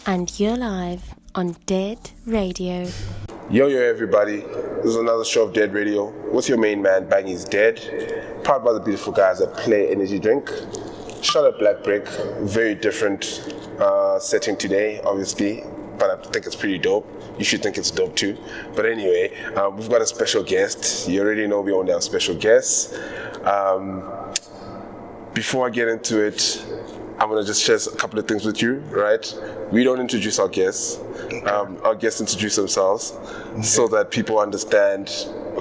And you're live on Dead Radio. Yo, everybody. This is another show of Dead Radio with your main man, Bangy's Dead. Powered by the beautiful guys at Play Energy Drink. Shot at Black Brick. Very different setting today, obviously. But I think it's pretty dope. You should think it's dope too. But anyway, we've got a special guest. You already know we only have special guests. Before I get into it, I'm going to just share a couple of things with you, right? We don't introduce our guests. Our guests introduce themselves so that people understand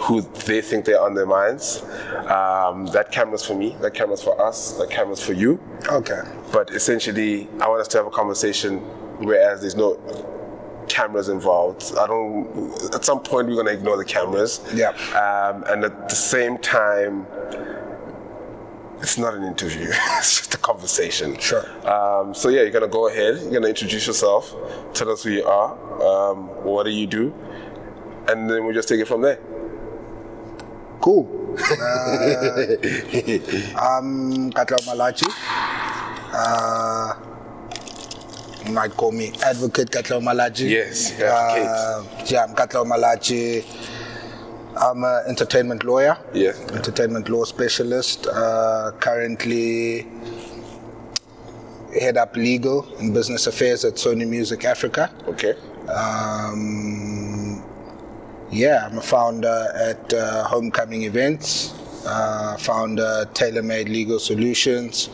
who they think they are on their minds. That camera's for me, that camera's for us, that camera's for you. Okay. But essentially, I want us to have a conversation whereas there's no cameras involved. At some point we're going to ignore the cameras. Yeah. And at the same time, it's not an interview, it's just a conversation. Sure. So yeah, you're gonna go ahead, you're gonna introduce yourself, tell us who you are, what do you do, and then we'll just take it from there. Cool. I'm Katlego Malatji. You might call me Advocate Katlego Malatji. Yes, advocate. Yeah, I'm Katlego Malatji. I'm an entertainment lawyer, entertainment law specialist. Currently head up legal and business affairs at Sony Music Africa. Okay. I'm a founder at Homecoming Events, founder Tailormade Legal Solutions,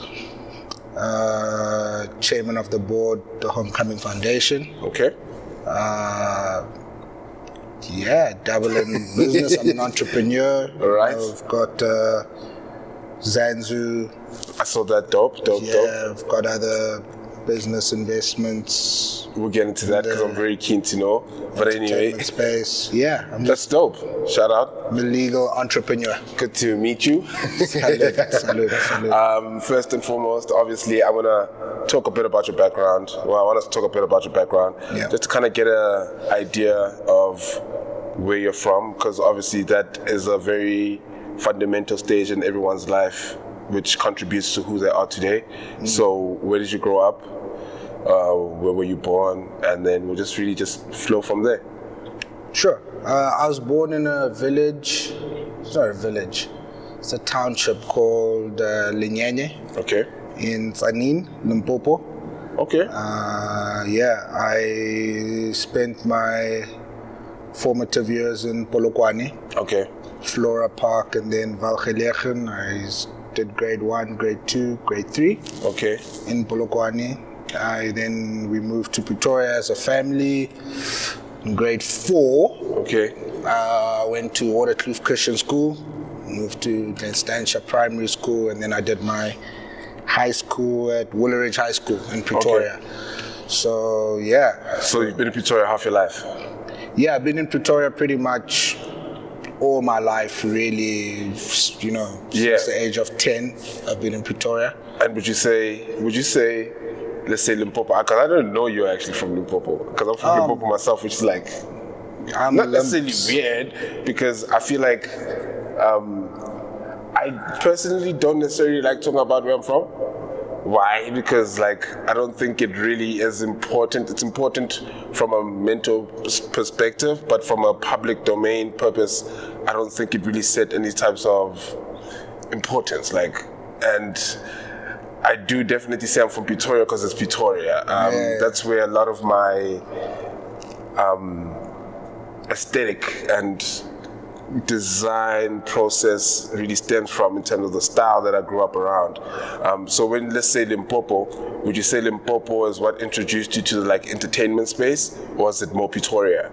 chairman of the board, the Homecoming Foundation. Okay. Dabble in business. I'm an entrepreneur. All right. I've got Zanzu. I saw that. Dope. I've got other business investments. We'll get into that because I'm very keen to know. But anyway, space. That's dope. Shout out. I'm a legal entrepreneur. Good to meet you. Salute. First and foremost, obviously, I want to talk a bit about your background. Well, I want us to talk a bit about your background, just to kind of get an idea of where you're from, because obviously that is a very fundamental stage in everyone's life, which contributes to who they are today. So, where did you grow up? Where were you born? And then we'll just really flow from there. Sure. I was born in a village. It's not a village. It's a township called Linyenye. Okay. In Tzaneen, Limpopo. Okay. I spent my formative years in Polokwane. Okay. Flora Park, and then Valgelegen. I did grade 1, grade 2, grade 3. Okay. In Polokwane. Then we moved to Pretoria as a family. In grade 4. Okay. Went to Waterkloof Christian School. Moved to Glenstansha Primary School, and then I did my high school at Woolwich High School in Pretoria. Okay. So you've been in Pretoria half your life? Yeah, I've been in Pretoria pretty much all my life, really. Since the age of 10, I've been in Pretoria. And would you say, let's say Limpopo? Because I don't know you're actually from Limpopo. Because I'm from Limpopo myself, which is like not necessarily weird, because I feel like I personally don't necessarily like talking about where I'm from. Why? Because I don't think it really is important. It's important from a mental perspective, but from a public domain purpose, I don't think it really set any types of importance. And I do definitely say I'm from Pretoria because it's Pretoria. That's where a lot of my aesthetic and design process really stems from in terms of the style that I grew up around. So when, let's say Limpopo, would you say Limpopo is what introduced you to the entertainment space, or is it more Pretoria?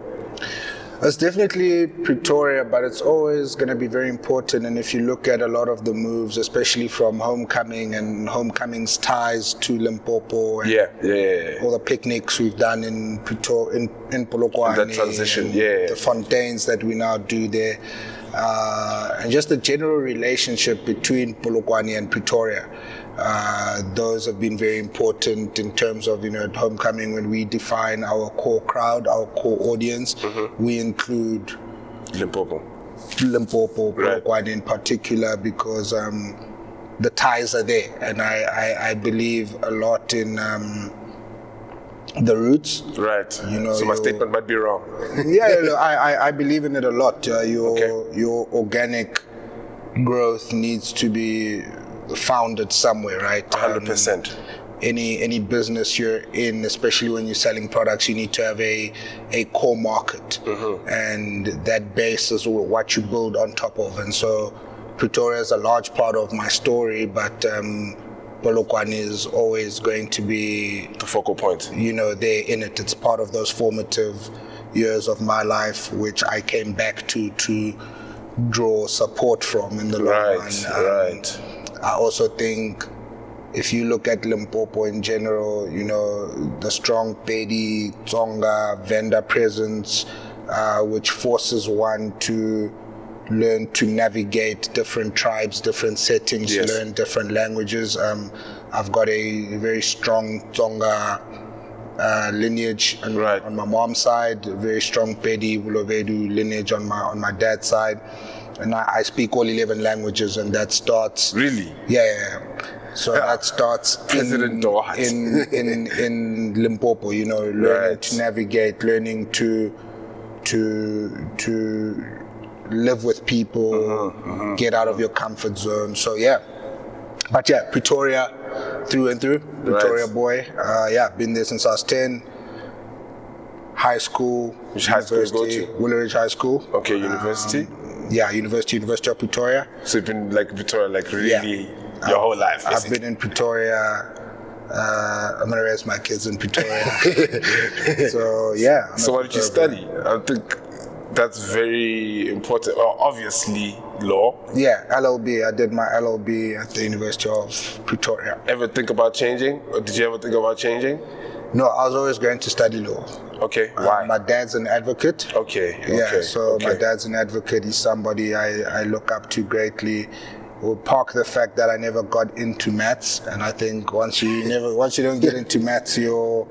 It's definitely Pretoria, but it's always going to be very important. And if you look at a lot of the moves, especially from Homecoming and Homecoming's ties to Limpopo, and all the picnics we've done in Pretoria, in Polokwane, that transition, the fontaines that we now do there, and just the general relationship between Polokwane and Pretoria. Those have been very important in terms of, at Homecoming, when we define our core crowd, our core audience, we include Limpopo, Polokwane in particular, because the ties are there. And I believe a lot in the roots. Right. So my statement might be wrong. I believe in it a lot. Your organic growth needs to be founded somewhere, right? 100%. Any business you're in, especially when you're selling products, you need to have a core market, and that base is what you build on top of. And so Pretoria is a large part of my story, but Polokwane is always going to be the focal point. They're in it. It's part of those formative years of my life, which I came back to draw support from in the long run. Right. I also think if you look at Limpopo in general, the strong Pedi, Tonga vendor presence, which forces one to learn to navigate different tribes, different settings, learn different languages. I've got a very strong Tonga lineage on my mom's side, a very strong Pedi, Bulovedu lineage on my dad's side. And I speak all 11 languages, and that starts... Really? Yeah. So that starts in Limpopo, learning to navigate, learning to live with people, get out of your comfort zone. So but Pretoria through and through, Pretoria boy. Been there since I was 10. High school, which high school you go to? Woolwich High School. Okay, university. University of Pretoria. So you've been Pretoria really your whole life, basically. I've been in Pretoria. I'm gonna raise my kids in Pretoria. So what did you study? I think that's very important. Well, obviously, law. Yeah, LLB. I did my LLB at the University of Pretoria. Ever think about changing? Or did you ever think about changing? No, I was always going to study law. Okay, why? My dad's an advocate. Okay. My dad's an advocate. He's somebody I look up to greatly. We'll park the fact that I never got into maths, and I think once you don't get into maths, your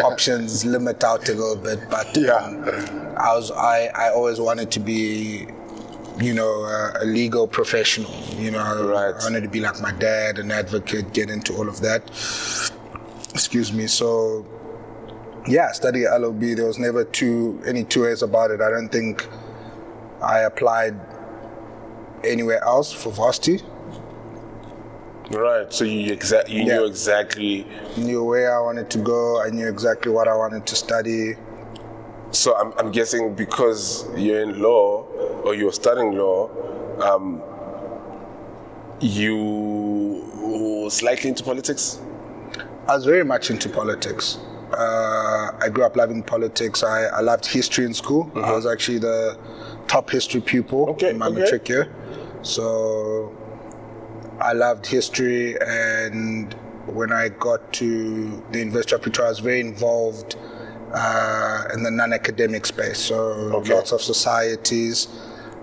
options limit out a little bit. But I always wanted to be, a legal professional. I wanted to be like my dad, an advocate, get into all of that. Excuse me. So, study at LLB. There was never any two ways about it. I don't think I applied anywhere else for Varsity. Right. So you knew exactly. Knew where I wanted to go. I knew exactly what I wanted to study. So I'm guessing because you're in law or you're studying law, you slightly into politics? I was very much into politics. I grew up loving politics. I loved history in school. I was actually the top history pupil in my matric year. So I loved history, and when I got to the University of Pretoria, I was very involved in the non-academic space. So lots of societies.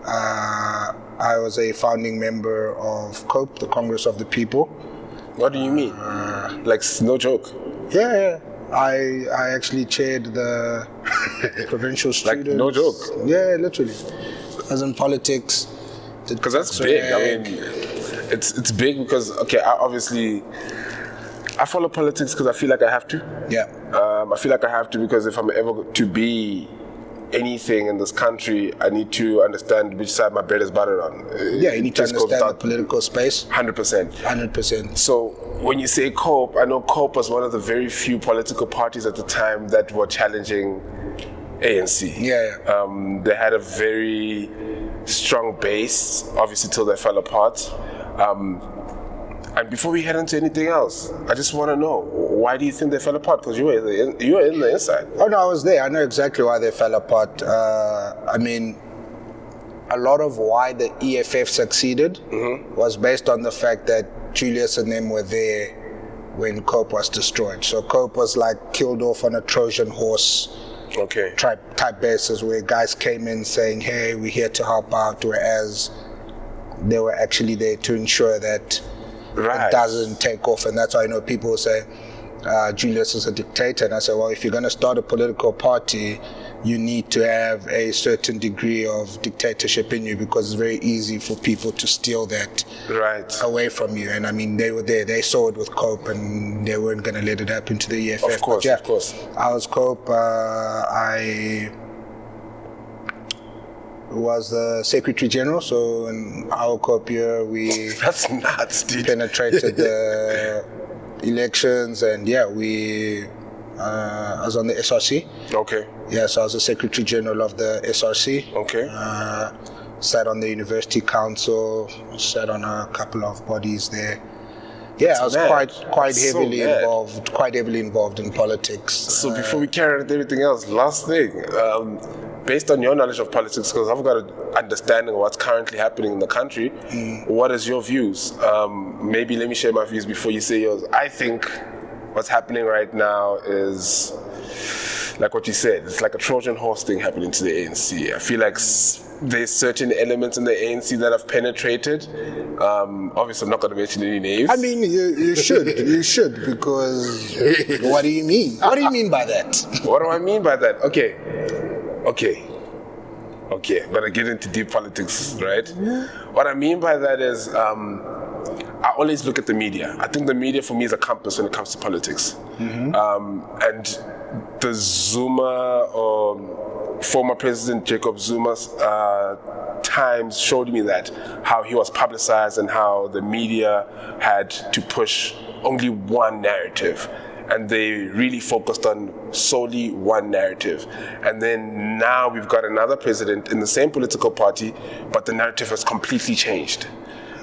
I was a founding member of COPE, the Congress of the People. What do you mean? No joke? Yeah. I actually chaired the Provincial students. No joke? Yeah, literally. I was in politics. Because that's big. I mean, it's big because, I follow politics because I feel like I have to. Yeah. I feel like I have to because if I'm ever to be anything in this country, I need to understand which side my bread is buttered on. You need to understand the political space. 100%. So when you say COPE, I know COPE was one of the very few political parties at the time that were challenging ANC. Yeah. They had a very strong base, obviously, till they fell apart. And before we head into anything else, I just want to know, why do you think they fell apart? Because you were in the inside. Oh no, I was there. I know exactly why they fell apart. I mean, a lot of why the EFF succeeded was based on the fact that Julius and them were there when COPE was destroyed. So COPE was killed off on a Trojan horse type basis, where guys came in saying, hey, we're here to help out, whereas they were actually there to ensure that it doesn't take off. And that's why people say, Julius is a dictator. And I said, well, if you're going to start a political party, you need to have a certain degree of dictatorship in you, because it's very easy for people to steal that away from you. And I mean, they were there. They saw it with Cope, and they weren't going to let it happen to the EFF. Of course, of course. I was Cope. I was the Secretary General, so in our Cope year, we That's nuts, dude. penetrated the elections, and I was on the SRC. Okay. Yeah, so I was the Secretary General of the SRC. Okay. Sat on the University Council, sat on a couple of bodies there. Yeah, I was quite heavily involved in politics. So before we carry on with everything else, last thing, based on your knowledge of politics, because I've got an understanding of what's currently happening in the country, what is your views? Maybe let me share my views before you say yours. I think what's happening right now is, like what you said, it's like a Trojan horse thing happening to the ANC. I feel like there's certain elements in the ANC that have penetrated. Obviously, I'm not going to mention any names. I mean, you should, because what do you mean? What do you mean by that? What do I mean by that? Okay, I'm going to get into deep politics, right? Yeah. What I mean by that is, I always look at the media. I think the media for me is a compass when it comes to politics. And the Zuma, or former President Jacob Zuma's times showed me that, how he was publicized and how the media had to push only one narrative. And they really focused on solely one narrative. And then now we've got another president in the same political party, but the narrative has completely changed.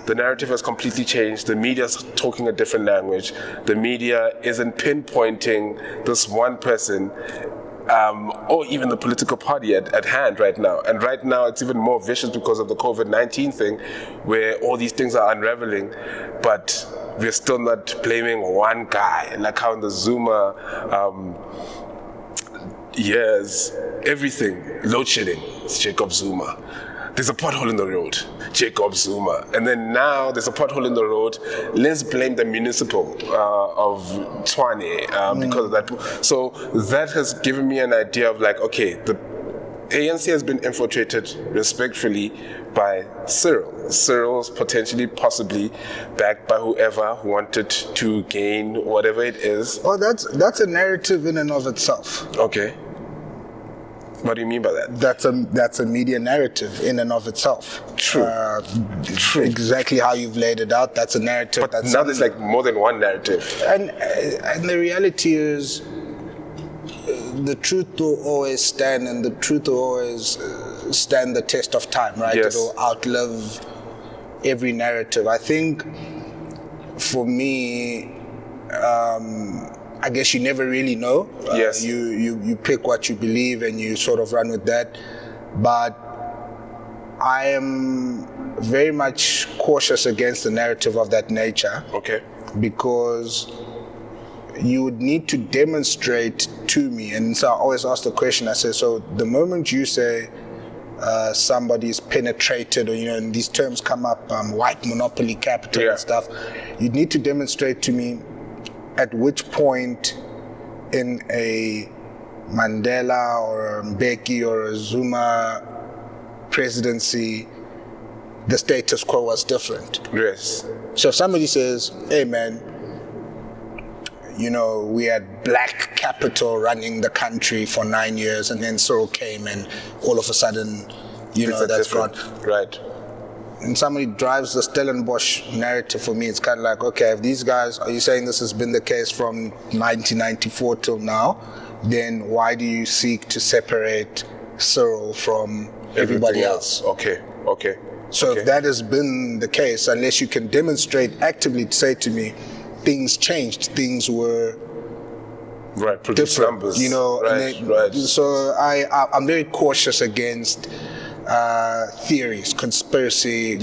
The narrative has completely changed. The media's talking a different language. The media isn't pinpointing this one person, or even the political party at hand right now. And right now it's even more vicious because of the COVID-19 thing, where all these things are unraveling, but we're still not blaming one guy. Like how in the Zuma years, everything, load shedding, it's Jacob Zuma. There's a pothole in the road, Jacob Zuma. And then now there's a pothole in the road, let's blame the municipal of Tzaneen because of that. So that has given me an idea of like, okay, the ANC has been infiltrated respectfully by Cyril. Cyril's potentially, possibly backed by whoever wanted to gain whatever it is. Oh, that's a narrative in and of itself. Okay. What do you mean by that? That's a media narrative in and of itself. True. True. Exactly how you've laid it out. That's a narrative. But now there's like more than one narrative. And the reality is, the truth will always stand, and the truth will always stand the test of time, right? Yes. It'll outlive every narrative. I think for me, I guess you never really know. Yes. You pick what you believe and you sort of run with that. But I am very much cautious against the narrative of that nature. Okay. Because you would need to demonstrate to me, and so I always ask the question, I say, so the moment you say somebody's penetrated, or and these terms come up, white monopoly capital and stuff, you'd need to demonstrate to me at which point in a Mandela or a Mbeki or a Zuma presidency the status quo was different. Yes. So if somebody says, hey man, we had black capital running the country for 9 years, and then Cyril came and all of a sudden, that's gone. Right. And somebody drives the Stellenbosch narrative for me, it's kind of like, okay, if these guys, are you saying this has been the case from 1994 till now, then why do you seek to separate Cyril from everybody else? Okay. So if that has been the case, unless you can demonstrate actively to say to me, things changed, things were produce different, numbers. Right. So I'm very cautious against theories, conspiracy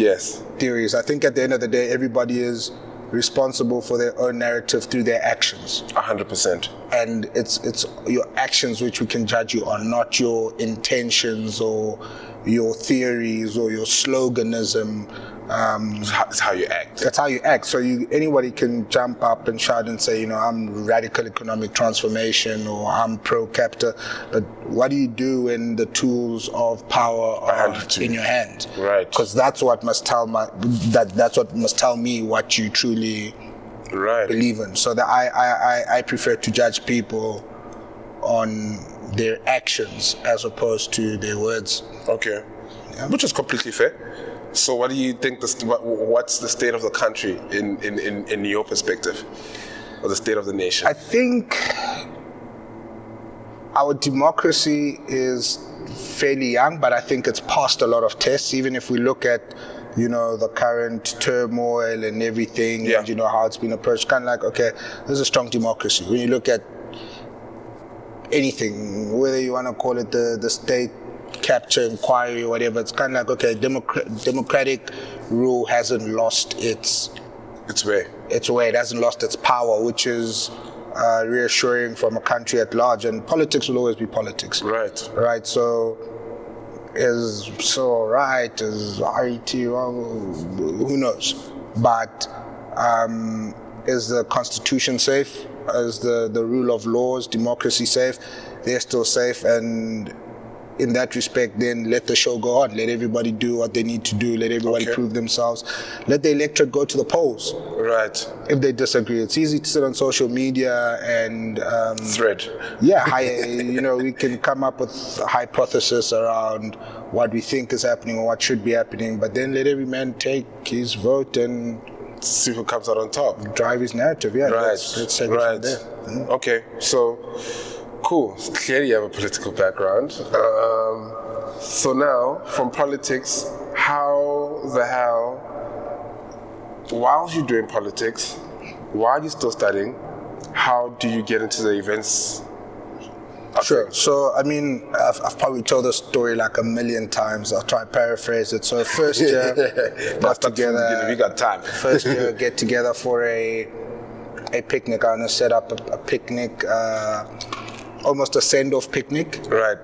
theories. I think at the end of the day, everybody is responsible for their own narrative through their actions. 100%. and it's your actions which we can judge you on, not your intentions or your theories or your sloganism. It's how you act. That's how you act. So anybody can jump up and shout and say, I'm radical economic transformation or I'm pro-capita. But what do you do when the tools of power are in your hand? Right. Because that's what must tell that's what must tell me what you truly believe in. So that I prefer to judge people on their actions as opposed to their words. Okay. Yeah. Which is completely fair. So what do you think, what's the state of the country in your perspective, or the state of the nation? I think our democracy is fairly young, but I think it's passed a lot of tests. Even if we look at, the current turmoil and everything, and how it's been approached, kind of like, okay, there's a strong democracy. When you look at anything, whether you want to call it the state capture inquiry or whatever, it's kind of like, okay, democratic rule hasn't lost its way. It hasn't lost its power, which is reassuring from a country at large. And politics will always be politics. Right. So is right, is RET wrong? Who knows? But is the Constitution safe? Is the rule of laws, democracy safe? They're still safe, and in that respect, then let the show go on. Let everybody do what they need to do. Let everybody prove themselves. Let the electorate go to the polls. Right. If they disagree, it's easy to sit on social media and thread. Yeah, we can come up with a hypothesis around what we think is happening or what should be happening. But then let every man take his vote and see who comes out on top. Drive his narrative. Yeah. Right. Let's take it from there. Mm-hmm. Okay. So. Cool. Clearly you have a political background. So now, from politics, how the hell, while you're doing politics, while you're still studying, how do you get into the events? Sure. So, I've probably told the story like a million times. I'll try to paraphrase it. So first year, got together. We got time. First year, get together for a picnic. I'm going to set up a picnic, almost a send-off picnic. Right.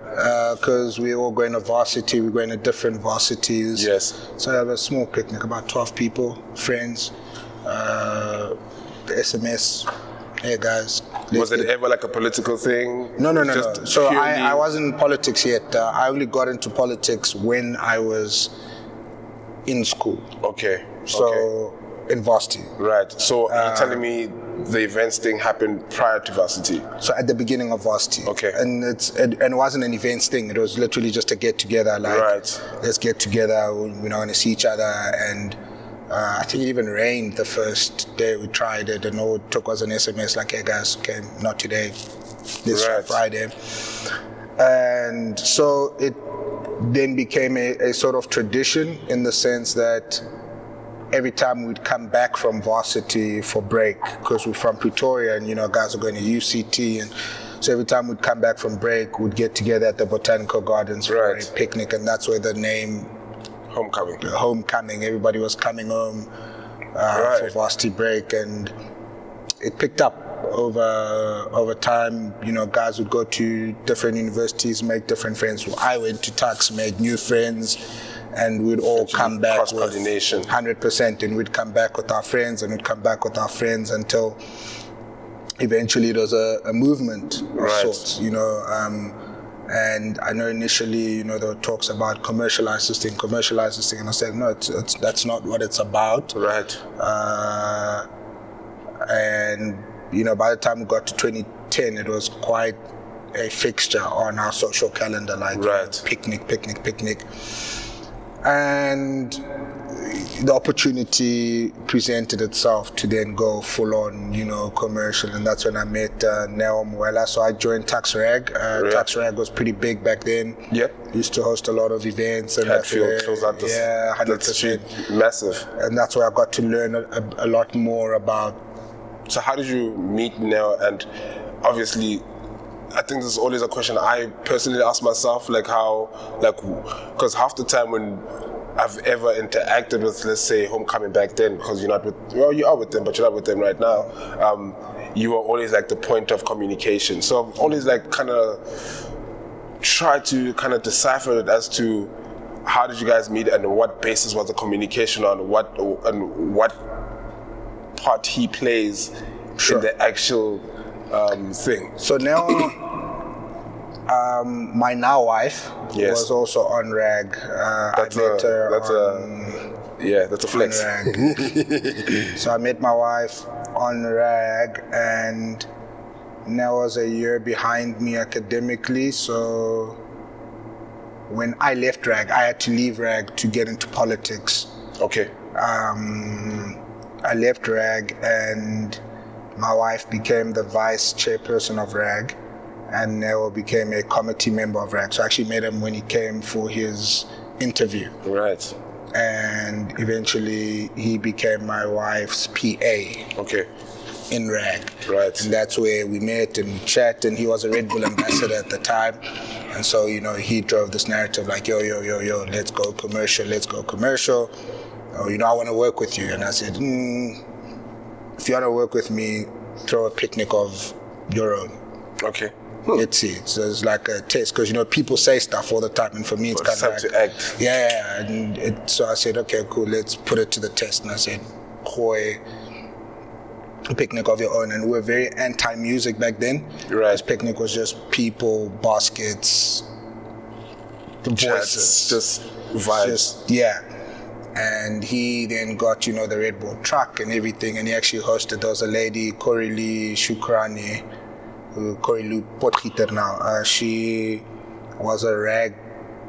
Because we're all going to Varsity, we're going to different varsities. Yes. So I have a small picnic, about 12 people, friends, SMS, hey guys. Was it ever like a political thing? No. So I wasn't in politics yet. I only got into politics when I was in school. Okay. So in Varsity. Right. So are you telling me the events thing happened prior to Varsity? So at the beginning of Varsity. Okay. And it wasn't an events thing. It was literally just a get together. Like, let's get together. We're not going to see each other. And I think it even rained the first day we tried it. And all it took was an SMS like, hey guys, okay, not today. This Friday. And so it then became a sort of tradition in the sense that every time we'd come back from Varsity for break, because we're from Pretoria and, guys are going to UCT. And so every time we'd come back from break, we'd get together at the Botanical Gardens for a picnic. And that's where the name Homecoming. Everybody was coming home for Varsity break. And it picked up over time. Guys would go to different universities, make different friends. I went to Tuks, made new friends. And we'd all come back with Cross-Pollination. 100%, and we'd come back with our friends, and we'd come back with our friends until eventually it was a movement of sorts, and I know initially, there were talks about commercialize this thing, and I said, no, that's not what it's about. Right. And, by the time we got to 2010, it was quite a fixture on our social calendar, like picnic. And the opportunity presented itself to then go full on, commercial, and that's when I met Nero. So I joined Tuks Rag. Tuks Rag was pretty big back then. Yep. Used to host a lot of events and Hatfield close out this. Yeah, 100%. Massive. And that's where I got to learn a lot more about. So how did you meet Nero? And obviously, I think this is always a question I personally ask myself, because half the time when I've ever interacted with, let's say, Homecoming back then, because you're not with, you are with them, but you're not with them right now. you were always like the point of communication. So I've always like kind of tried to kind of decipher it as to how did you guys meet and what basis was the communication on, what part he plays in the actual thing. So now, my now wife was also on RAG. That's a flex. So I met my wife on RAG, and now was a year behind me academically. So when I left RAG, I had to leave RAG to get into politics. Okay. I left RAG, and my wife became the vice chairperson of RAG, and Nero became a committee member of RAG. So I actually met him when he came for his interview. Right. And eventually he became my wife's PA. Okay. In RAG. Right. And that's where we met and we chat, and he was a Red Bull ambassador at the time. And so, he drove this narrative like, yo, let's go commercial. Oh, I want to work with you. And I said, if you want to work with me, throw a picnic of your own. Okay. Let's see. So it's like a test, because people say stuff all the time, and for me it's kind of like to act. Yeah. And so I said, okay, cool, let's put it to the test. And I said, Khoi, a picnic of your own. And we were very anti-music back then. Right. This picnic was just people, baskets, the voices, just vibes. And he then got, the Red Bull truck and everything, and he actually hosted. There was a lady, Corey Shukrani, Corey Potgieter now. She was a RAG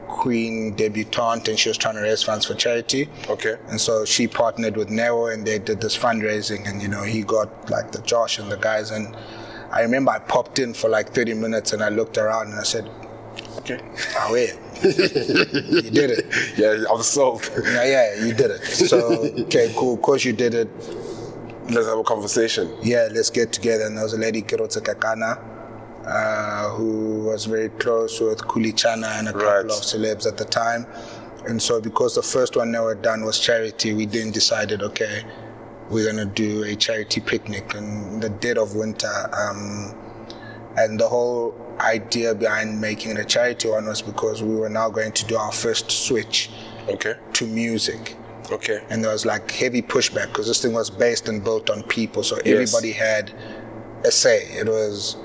queen debutante, and she was trying to raise funds for charity. Okay. And so she partnered with Nero, and they did this fundraising, and he got like the Josh and the guys. And I remember I popped in for like 30 minutes, and I looked around and I said, okay, you did it. Yeah, I was sold. Yeah, you did it. So, okay, cool. Of course you did it. Let's have a conversation. Yeah, let's get together. And there was a lady, Chana, who was very close with Khuli, Chana, and a couple of celebs at the time. And so because the first one they were done was charity, we then decided, okay, we're going to do a charity picnic in the dead of winter. And the whole idea behind making it a charity one was because we were now going to do our first switch to music. Okay. And there was like heavy pushback because this thing was based and built on people, so everybody had a say. It was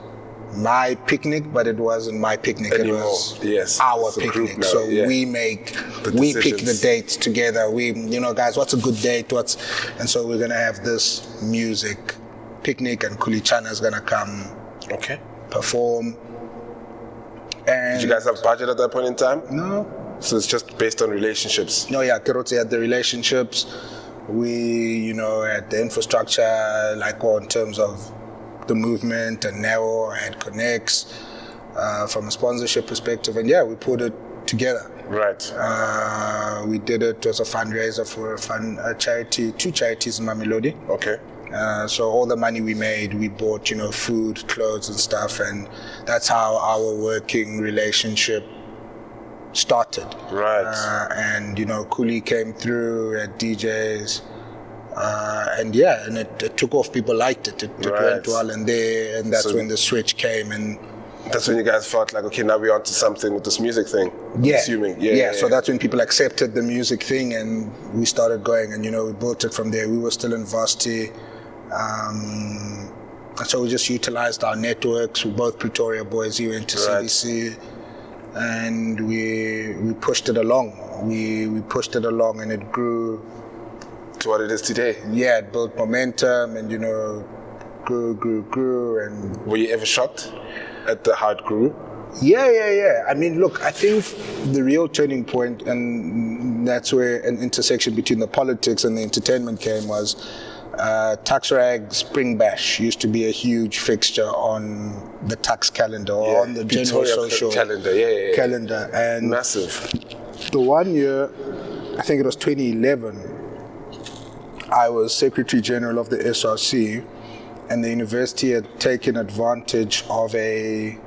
my picnic, but it wasn't my picnic. Anymore. It was our picnic. So we pick the dates together. Guys, what's a good date? And so we're gonna have this music picnic, and Khuli Chana is gonna come perform. And did you guys have budget at that point in time? No. So it's just based on relationships? No, Kiroti had the relationships. We, had the infrastructure, in terms of the movement, and Nero had connects from a sponsorship perspective. And we put it together. Right. We did it as a fundraiser for a charity, 2 charities in Mamelodi. Okay. So all the money we made, we bought, food, clothes and stuff, and that's how our working relationship started. Right. And Khuli came through at DJs, and it took off. People liked it. It went well, and that's when the switch came, and that's when you guys felt like, okay, now we're onto something with this music thing. Assuming. So that's when people accepted the music thing, and we started going, and we built it from there. We were still in Varsity. And so we just utilized our networks. We're both Pretoria boys. He went to CBC, and we pushed it along. We pushed it along, and it grew to what it is today. Yeah, it built momentum, and grew. And were you ever shocked at how it grew? Yeah. I mean, look, I think the real turning point, and that's where an intersection between the politics and the entertainment came, was Tuks Rag Spring Bash used to be a huge fixture on the Tuks calendar, or on the general social calendar. And massive. The one year, I think it was 2011, I was Secretary General of the SRC, and the university had taken advantage of a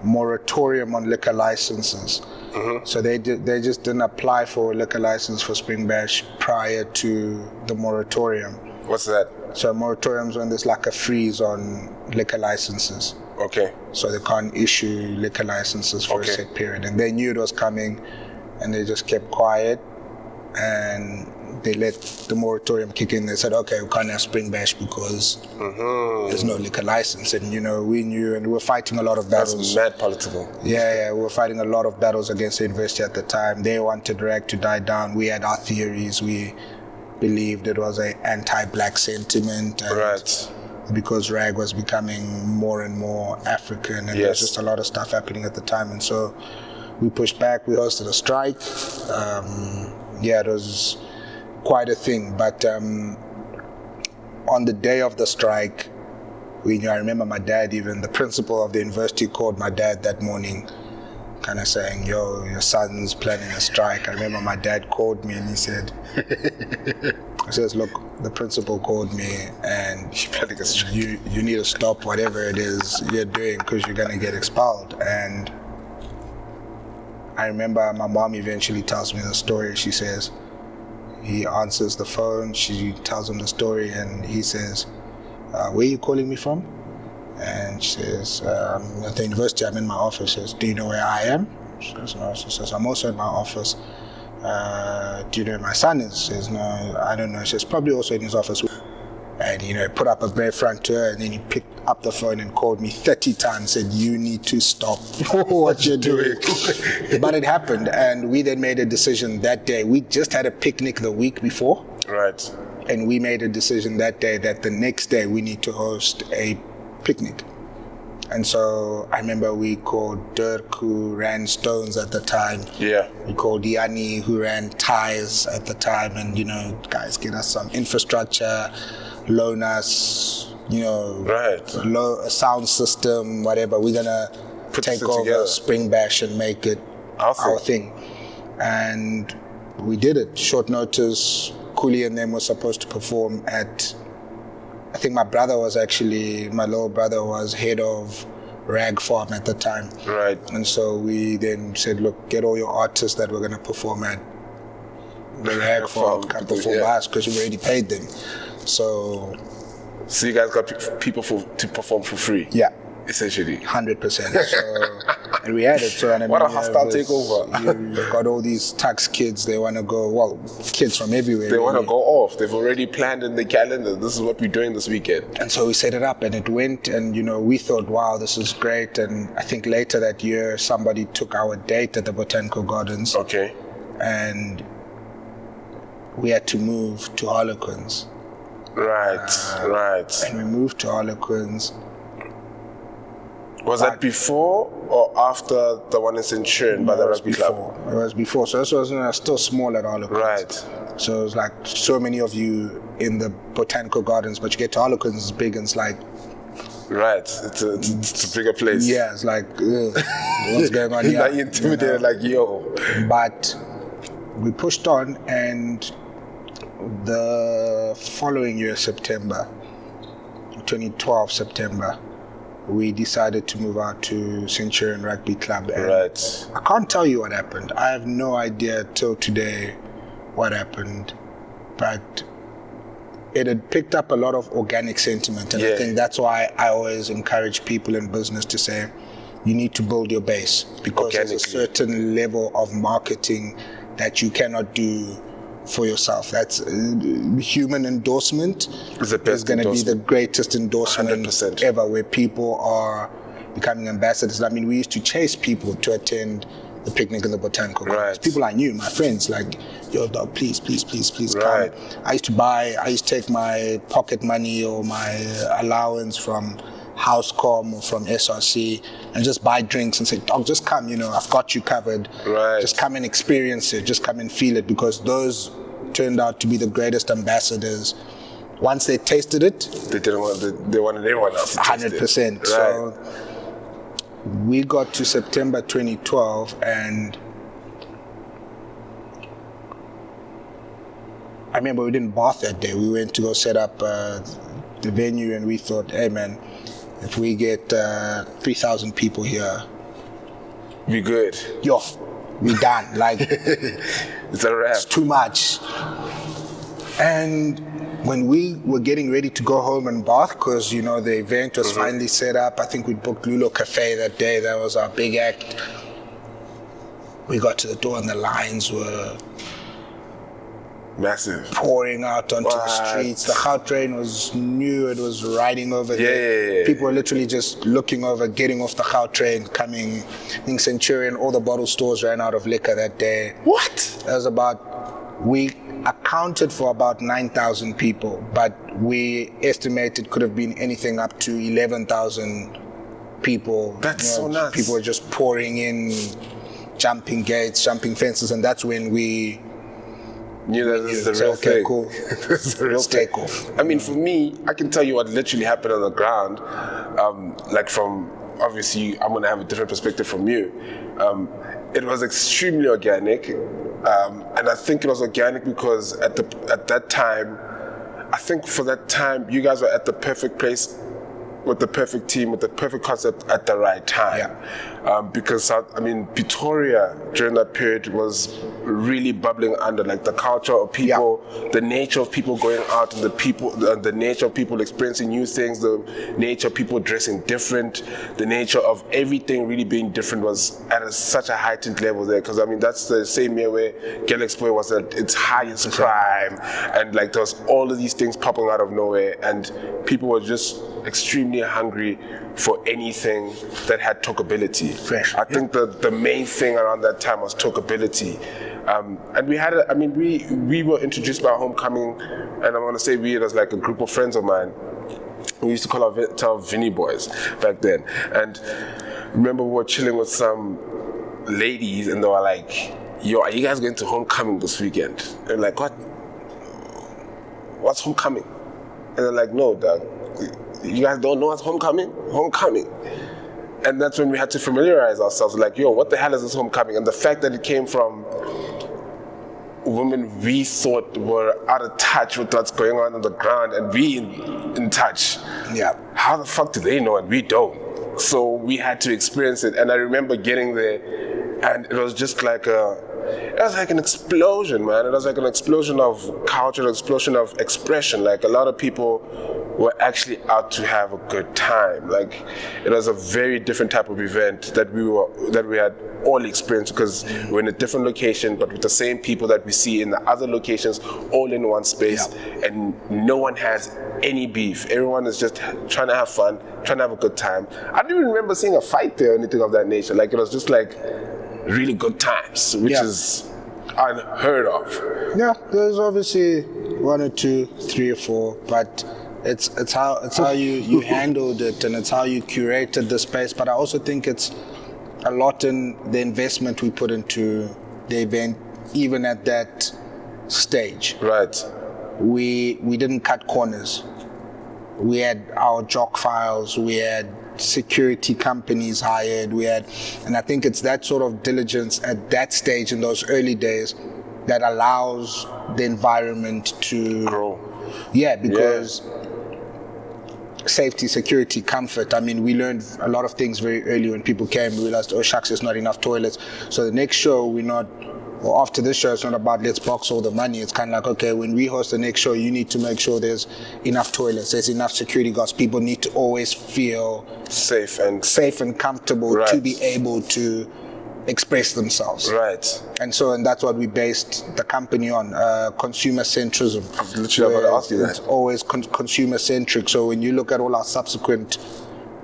moratorium on liquor licenses. Mm-hmm. So they just didn't apply for a liquor license for Spring Bash prior to the moratorium. What's that? So moratoriums when there's like a freeze on liquor licenses. Okay. So they can't issue liquor licenses for a set period. And they knew it was coming, and they just kept quiet, and they let the moratorium kick in. They said, okay, we can't have Spring Bash because there's no liquor license. And, you know, we knew, and we were fighting a lot of battles. That's mad political. Yeah, we were fighting a lot of battles against the university at the time. They wanted rag to die down. We had our theories. We believed it was an anti-black sentiment. And right. Because rag was becoming more and more African, and there was just a lot of stuff happening at the time. And so we pushed back. We hosted a strike. It was quite a thing. But on the day of the strike, I remember my dad, even the principal of the university, called my dad that morning, kind of saying, yo, your son's planning a strike. I remember my dad called me and he said, he says, look, the principal called me and you need to stop whatever it is you're doing because you're going to get expelled. And I remember my mom eventually tells me the story. She says, he answers the phone, she tells him the story, and he says, where are you calling me from? And she says, at the university, I'm in my office. She says, do you know where I am? She says, no. She says, I'm also in my office. Do you know where my son is? She says, no, I don't know. She says, probably also in his office. And, put up a brave front to her, and then he picked up the phone and called me 30 times, said, you need to stop what you're doing. But it happened, and we then made a decision that day. We just had a picnic the week before. Right. And we made a decision that day that the next day we need to host a picnic. And so I remember we called Dirk, who ran Stones at the time. Yeah. We called Yanni, who ran Ties at the time, and guys, get us some infrastructure, loan us, a sound system, whatever. We're gonna take over together. Spring Bash and make it our thing. And we did it. Short notice. Khuli and them were supposed to perform at, I think my little brother was head of Rag Farm at the time. Right. And so we then said, look, get all your artists that were going to perform at the Rag Farm come perform us because we already paid them. So you guys got people to perform for free? Yeah. Essentially. 100%. So, and we had it. So, what a hostile takeover. You've got all these Tuks kids, they want to go, kids from everywhere. They want to go off. They've already planned in the calendar. This is what we're doing this weekend. And so we set it up and it went, and we thought, wow, this is great. And I think later that year, somebody took our date at the Botanical Gardens. Okay. And we had to move to Harlequins. Right. And we moved to Harlequins. Was that before or after the one in Centurion by the rugby club? It was before. So this was still small at Harlequins. Right. So it was like so many of you in the Botanical Gardens, but you get to Harlequins, it's big, and it's like... Right. It's a bigger place. Yeah, it's like, what's going on here? Like intimidated, like, yo. But we pushed on, and the following year, September, 2012 September, we decided to move out to Centurion Rugby Club. And right. I can't tell you what happened. I have no idea till today what happened, but it had picked up a lot of organic sentiment, and I think that's why I always encourage people in business to say, you need to build your base, because there's a certain level of marketing that you cannot do for yourself. That's human endorsement is going to be the greatest endorsement 100%. Ever, where people are becoming ambassadors. I mean, we used to chase people to attend the picnic in the Botanical Gardens. People I knew, my friends, like, yo, dog, please come. I used to take my pocket money or my allowance from Housecom or from SRC and just buy drinks and say, dog, just come, I've got you covered. Right. Just come and experience it, just come and feel it, because those turned out to be the greatest ambassadors. Once they tasted it, they wanted everyone else to taste 100%. Right. So we got to September 2012, and I remember we didn't bath that day. We went to go set up the venue, and we thought, hey man, if we get 3,000 people here, we good. Yo, we done. Like, it's a wrap. It's too much. And when we were getting ready to go home and bath, because, you know, the event was finally set up, I think we booked Lulo Cafe that day. That was our big act. We got to the door and the lines were massive, pouring out onto the streets. The Gautrain was new. It was riding over there. People were literally just looking over, getting off the Gautrain, coming. I think Centurion, all the bottle stores ran out of liquor that day. What? That was we accounted for about 9,000 people, but we estimated could have been anything up to 11,000 people. That's so nuts. People were just pouring in, jumping gates, jumping fences, and that's when we knew that this is the real thing. Cool. This is the real take off. I mean, for me, I can tell you what literally happened on the ground. Like from, obviously, I'm going to have a different perspective from you. It was extremely organic. And I think it was organic because at that time, I think for that time, you guys were at the perfect place with the perfect team, with the perfect concept at the right time. Because, I mean, Pretoria during that period was really bubbling under, like the culture of people, the nature of people going out, and the nature of people experiencing new things, the nature of people dressing different, the nature of everything really being different was at such a heightened level there. Because, I mean, that's the same year where Galaxy was at its highest prime, and like there was all of these things popping out of nowhere, and people were just extremely hungry for anything that had talkability. Fresh. I think the main thing around that time was talkability. And we had, we were introduced by Homecoming, and I want to say we, it was like a group of friends of mine. We used to call ourselves Vinny Boys back then. And remember we were chilling with some ladies, and they were like, yo, are you guys going to Homecoming this weekend? And they're like, what? What's Homecoming? And they're like, no, dog. You guys don't know what's Homecoming? Homecoming. And that's when we had to familiarize ourselves, like, yo, what the hell is this Homecoming? And the fact that it came from women we thought were out of touch with what's going on the ground, and we in touch. Yeah. How the fuck do they know and we don't? So we had to experience it. And I remember getting there, and it was just like an explosion, man. It was like an explosion of culture, an explosion of expression. Like a lot of people were actually out to have a good time. Like it was a very different type of event that we had all experienced, because we're in a different location, but with the same people that we see in the other locations, all in one space, and no one has any beef. Everyone is just trying to have fun, trying to have a good time. I don't even remember seeing a fight there or anything of that nature. Like it was just like really good times, which is unheard of. Yeah, there's obviously 1 or 2, 3 or 4, but it's how you handled it, and it's how you curated the space. But I also think it's a lot in the investment we put into the event, even at that stage. Right. We didn't cut corners. We had our jock files, we had security companies hired, and I think it's that sort of diligence at that stage in those early days that allows the environment to grow. Yeah, because safety, security, comfort. I mean, we learned a lot of things very early when people came. We realized, oh shucks, there's not enough toilets. So the next show, after this show, it's not about let's box all the money. It's kind of like, okay, when we host the next show, you need to make sure there's enough toilets, there's enough security guards. People need to always feel safe and comfortable to be able to express themselves. Right. And that's what we based the company on, consumer-centrism. I was literally about to ask you that. It's always consumer-centric. So when you look at all our subsequent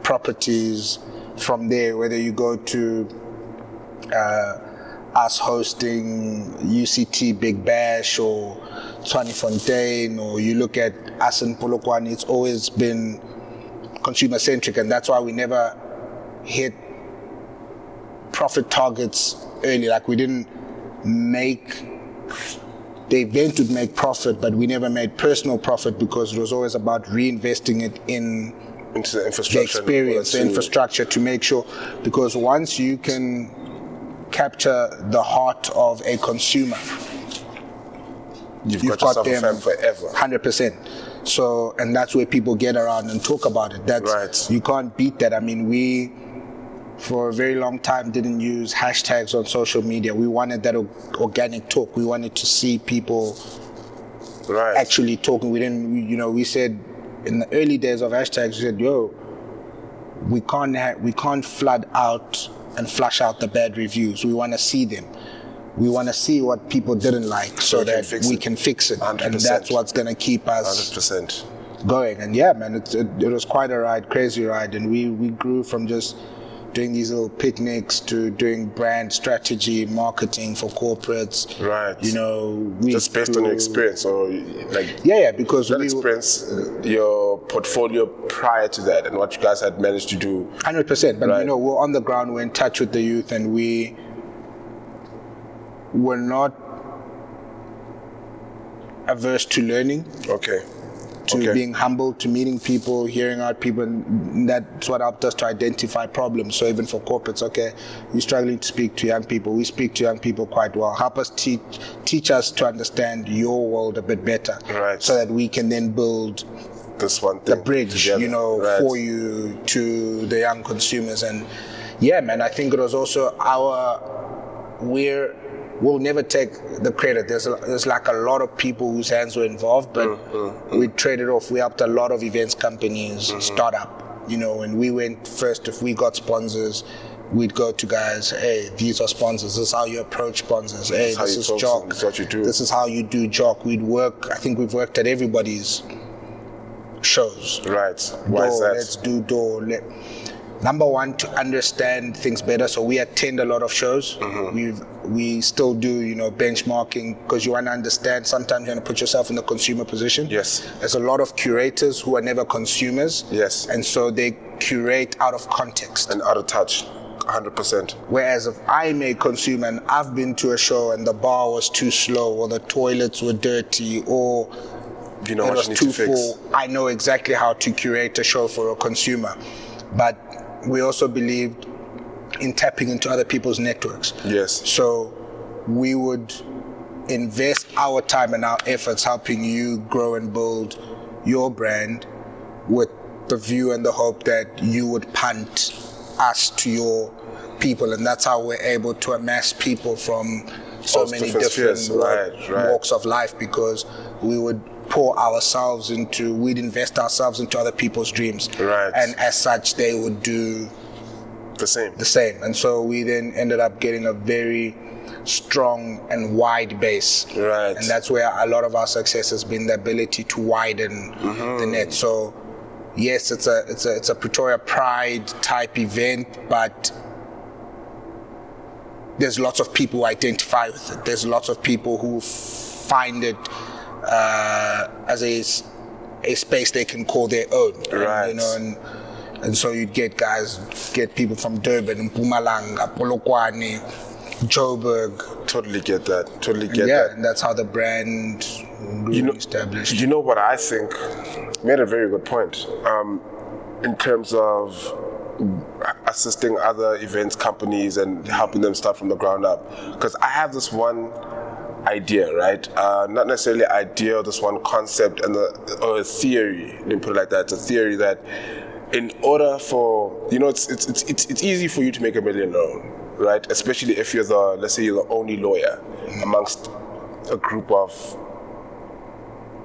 properties from there, whether you go to us hosting UCT Big Bash or Tshwane Fontaine, or you look at us in Polokwane, it's always been consumer-centric, and that's why we never hit profit targets early. Like we didn't make, the event would make profit, but we never made personal profit, because it was always about reinvesting it into the infrastructure, the experience, the infrastructure, to make sure, because once you can capture the heart of a consumer, you've got them forever. 100%. So, and that's where people get around and talk about it. That's right. You can't beat that. I mean, we, for a very long time, didn't use hashtags on social media. We wanted that organic talk. We wanted to see people actually talking. We said in the early days of hashtags, we said, we can't flood out and flush out the bad reviews. We want to see them. We want to see what people didn't like so that we can fix it. 100%. And that's what's going to keep us 100%. going. And yeah, man, it was quite a ride, crazy ride. And we grew from just doing these little picnics to doing brand strategy, marketing for corporates. Right. We just based on your experience, or like because that experience, your portfolio prior to that, and what you guys had managed to do. 100%. But we're on the ground, we're in touch with the youth, and we're not averse to learning. To being humble, to meeting people, hearing out people, and that's what helped us to identify problems. So even for corporates, you're struggling to speak to young people. We speak to young people quite well. Help us teach us to understand your world a bit better, so that we can then build this one thing, the bridge, for you to the young consumers. And yeah, man, I think it was also we'll never take the credit. There's like a lot of people whose hands were involved, but we traded off. We helped a lot of events companies start up, when we went first. If we got sponsors, we'd go to guys, hey, these are sponsors. This is how you approach sponsors. Hey, this is Jock. This is what you do. This is how you do Jock. We'd work. I think we've worked at everybody's shows. Right. Why is that? Let's do door. Number one, to understand things better. So we attend a lot of shows. We still do, benchmarking, because you want to understand. Sometimes you want to put yourself in the consumer position. Yes. There's a lot of curators who are never consumers. Yes. And so they curate out of context. And out of touch. 100%. Whereas if I'm a consumer and I've been to a show and the bar was too slow, or the toilets were dirty, or it was too full, I know exactly how to curate a show for a consumer. But we also believed in tapping into other people's networks. Yes. So we would invest our time and our efforts helping you grow and build your brand, with the view and the hope that you would punt us to your people. And that's how we're able to amass people from so many different walks of life, because we would we'd invest ourselves into other people's dreams. And as such, they would do the same. And so we then ended up getting a very strong and wide base. And that's where a lot of our success has been, the ability to widen the net. So yes, it's a Pretoria Pride type event, but there's lots of people who identify with it. There's lots of people who find it as a space they can call their own. And so you'd get people from Durban, Mpumalanga, Polokwane, Joburg. Totally get that. And that's how the brand really established. You know what I think? You made a very good point. In terms of assisting other events companies and helping them start from the ground up. Because I have this one idea, right? Not necessarily idea, this one concept or a theory. Let me put it like that. It's a theory that in order for, it's easy for you to make $1 million, right? Especially if you're let's say you're the only lawyer amongst a group of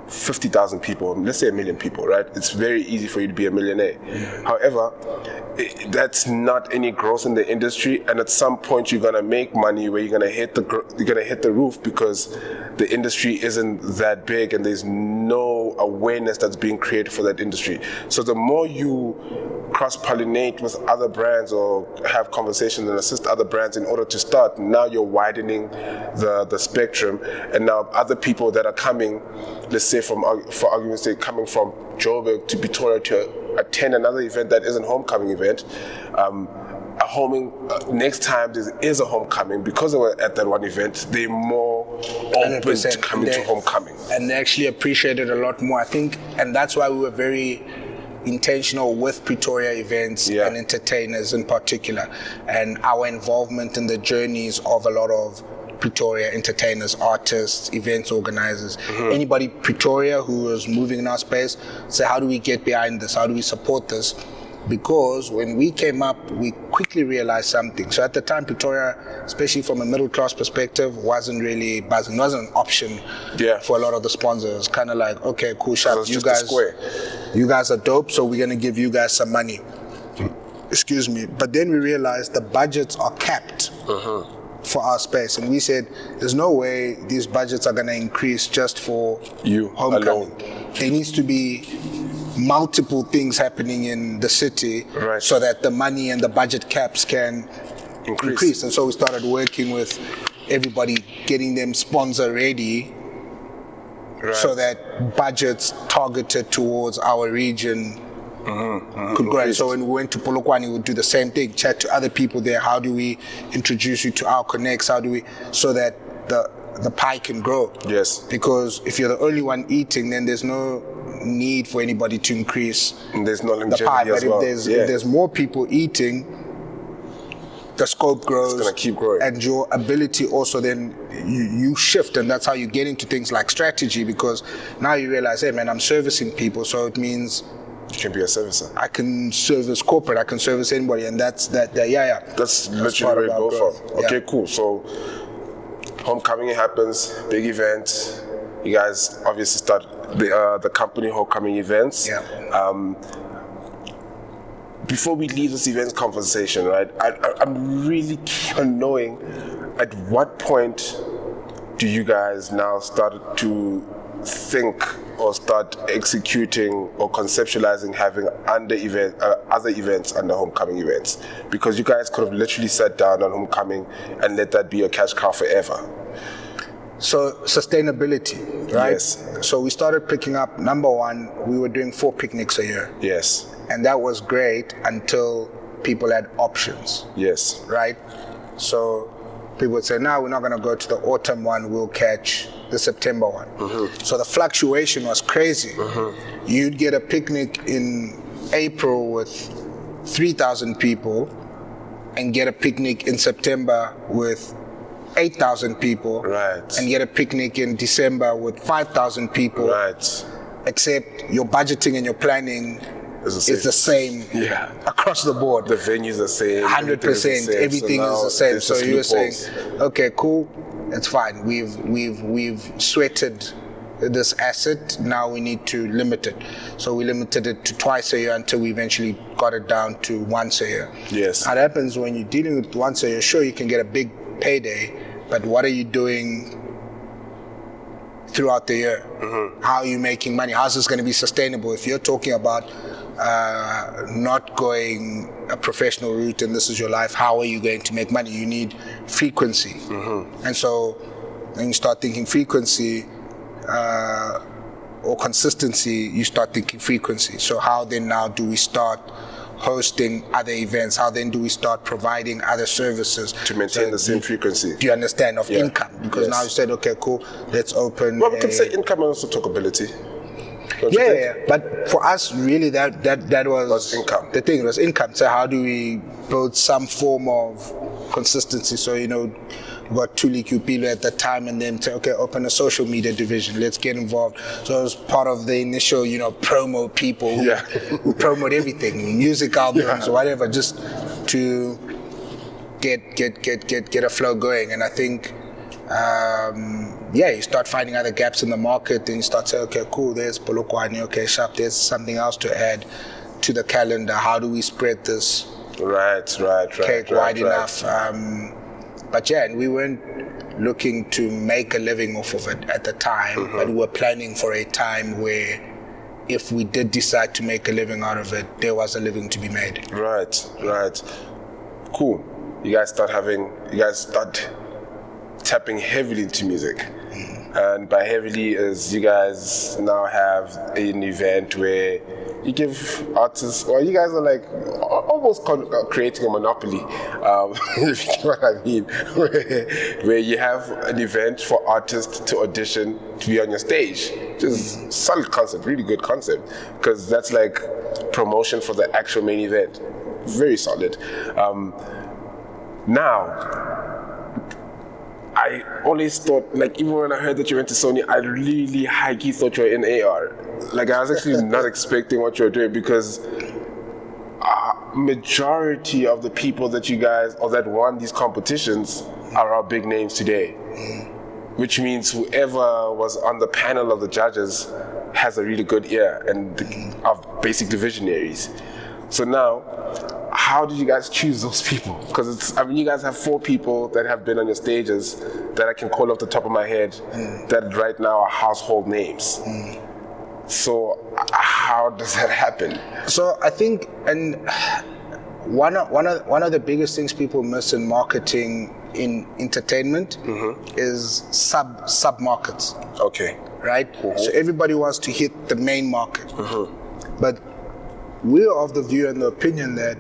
50,000 people, let's say 1 million people, right? It's very easy for you to be a millionaire. However, that's not any growth in the industry, and at some point you're gonna make money where you're gonna hit the roof, because the industry isn't that big and there's no awareness that's being created for that industry. So the more you cross-pollinate with other brands or have conversations and assist other brands in order to start, now you're widening the spectrum, and now other people that are coming, let's say for argument's sake, coming from Joburg to Pretoria to attend another event that isn't homecoming event, next time there is a homecoming, because they were at that one event, they're more open to coming to homecoming. And they actually appreciate it a lot more, I think, and that's why we were very intentional with Pretoria events and entertainers in particular, and our involvement in the journeys of a lot of Pretoria entertainers, artists, events organizers, anybody Pretoria who is moving in our space, say, how do we get behind this? How do we support this? because when we came up, we quickly realized something. So at the time, Pretoria, especially from a middle class perspective, wasn't really buzzing. It wasn't an option for a lot of the sponsors. Kind of like, okay, cool, sharp, you guys are dope, so we're gonna give you guys some money. Excuse me. But then we realized the budgets are capped for our space, and we said, there's no way these budgets are gonna increase just for you homecoming. Alone. There needs to be multiple things happening in the city so that the money and the budget caps can increase. And so we started working with everybody, getting them sponsor ready so that budgets targeted towards our region could grow. And so when we went to Polokwane, we would do the same thing, chat to other people there. How do we introduce you to our connects? How do we, so that the pie can grow? Yes. Because if you're the only one eating, then there's no need for anybody to increase there's no longevity the pie. But as if there's more people eating, the scope grows. It's gonna keep growing. And your ability also then you shift, and that's how you get into things like strategy, because now you realize, hey man, I'm servicing people, so it means you can be a servicer. I can service corporate, I can service anybody, and that's literally where it goes from. Okay, cool. So homecoming happens, big event. You guys obviously start the company homecoming events. Before we leave this events conversation, right, I'm really keen on knowing at what point do you guys now start to think or start executing or conceptualizing having other events under homecoming events? Because you guys could have literally sat down on homecoming and let that be a cash cow forever. So sustainability, right? Yes. So we started picking up, number one, we were doing 4 picnics a year. Yes. And that was great until people had options. Yes. Right? So people would say, no, we're not going to go to the autumn one, we'll catch the September one. So the fluctuation was crazy. You'd get a picnic in April with 3,000 people and get a picnic in September with 8,000 people, right, and get a picnic in December with 5,000 people, right, except your budgeting and your planning is the same across the board. The venue's the same, 100%, everything is the same. So you were saying, okay, cool, it's fine. We've sweated this asset, now we need to limit it. So we limited it to twice a year until we eventually got it down to once a year. Yes. What happens when you're dealing with once a year, sure, you can get a big payday, but what are you doing throughout the year? How are you making money? How's this going to be sustainable? If you're talking about not going a professional route and this is your life, how are you going to make money? You need frequency. And so when you start thinking frequency or consistency, you start thinking frequency. So how then now do we start hosting other events? How then do we start providing other services to maintain the same frequency? Do you understand? Of income? Because now you said, okay, cool, let's open. Well, we can say income and also talkability. But for us, really, that was income. The thing was income. So how do we build some form of consistency? So we got Thuli Kupilo at the time, and then say, okay, open a social media division. Let's get involved. So it was part of the initial, promo people who promote everything, music albums or whatever, just to get a flow going. And I think, you start finding other gaps in the market, then you start saying, okay, cool, there's Polokwane, okay, sharp, there's something else to add to the calendar. How do we spread this cake wide enough? And we weren't looking to make a living off of it at the time, but we were planning for a time where if we did decide to make a living out of it, there was a living to be made. Right. Cool. You guys start tapping heavily into music. And by heavily is you guys now have an event where you give artists, or you guys are like almost creating a monopoly, if you know what I mean, where you have an event for artists to audition to be on your stage. Just solid concept, really good concept, because that's like promotion for the actual main event. Very solid. Now, I always thought, like, even when I heard that you went to Sony, I really high-key thought you were in AR. Like, I was actually not expecting what you were doing, because majority of the people that you guys, or that won these competitions, are our big names today. Which means whoever was on the panel of the judges has a really good ear and are basically visionaries. So now, how did you guys choose those people? Because you guys have 4 people that have been on your stages that I can call off the top of my head that right now are household names. So how does that happen? So I think, and one of the biggest things people miss in marketing in entertainment is sub markets. Okay. Right? So everybody wants to hit the main market. But we're of the view and the opinion that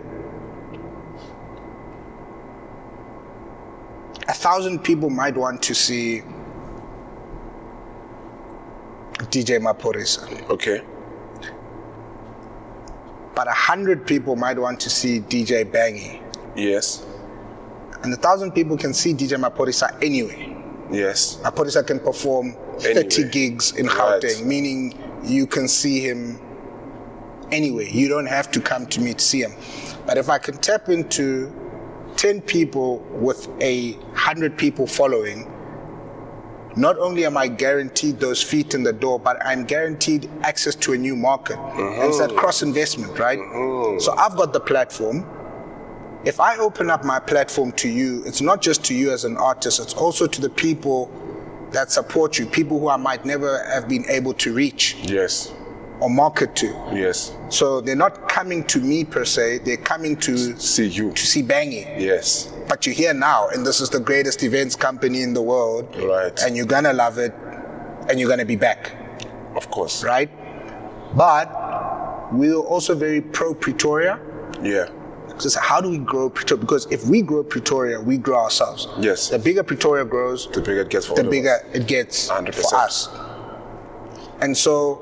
1,000 people might want to see DJ Maphorisa. Okay. But 100 people might want to see DJ Bangy. Yes. And 1,000 people can see DJ Maphorisa anyway. Yes. Maphorisa can perform 30 gigs in Gauteng, meaning you can see him anyway. You don't have to come to me to see him. But if I can tap into 10 people with 100 people following, not only am I guaranteed those feet in the door, but I'm guaranteed access to a new market. And it's that cross-investment, right? So I've got the platform. If I open up my platform to you, it's not just to you as an artist, it's also to the people that support you, people who I might never have been able to reach. Yes. Or market to. Yes. So they're not coming to me per se, they're coming to see you. To see Bangy. Yes. But you're here now, and this is the greatest events company in the world. Right. And you're gonna love it, and you're gonna be back. Of course. Right? But we're also very pro-Pretoria. Yeah. So how do we grow Pretoria? Because if we grow Pretoria, we grow ourselves. Yes. The bigger Pretoria grows, the bigger it gets for 100%. For us. And so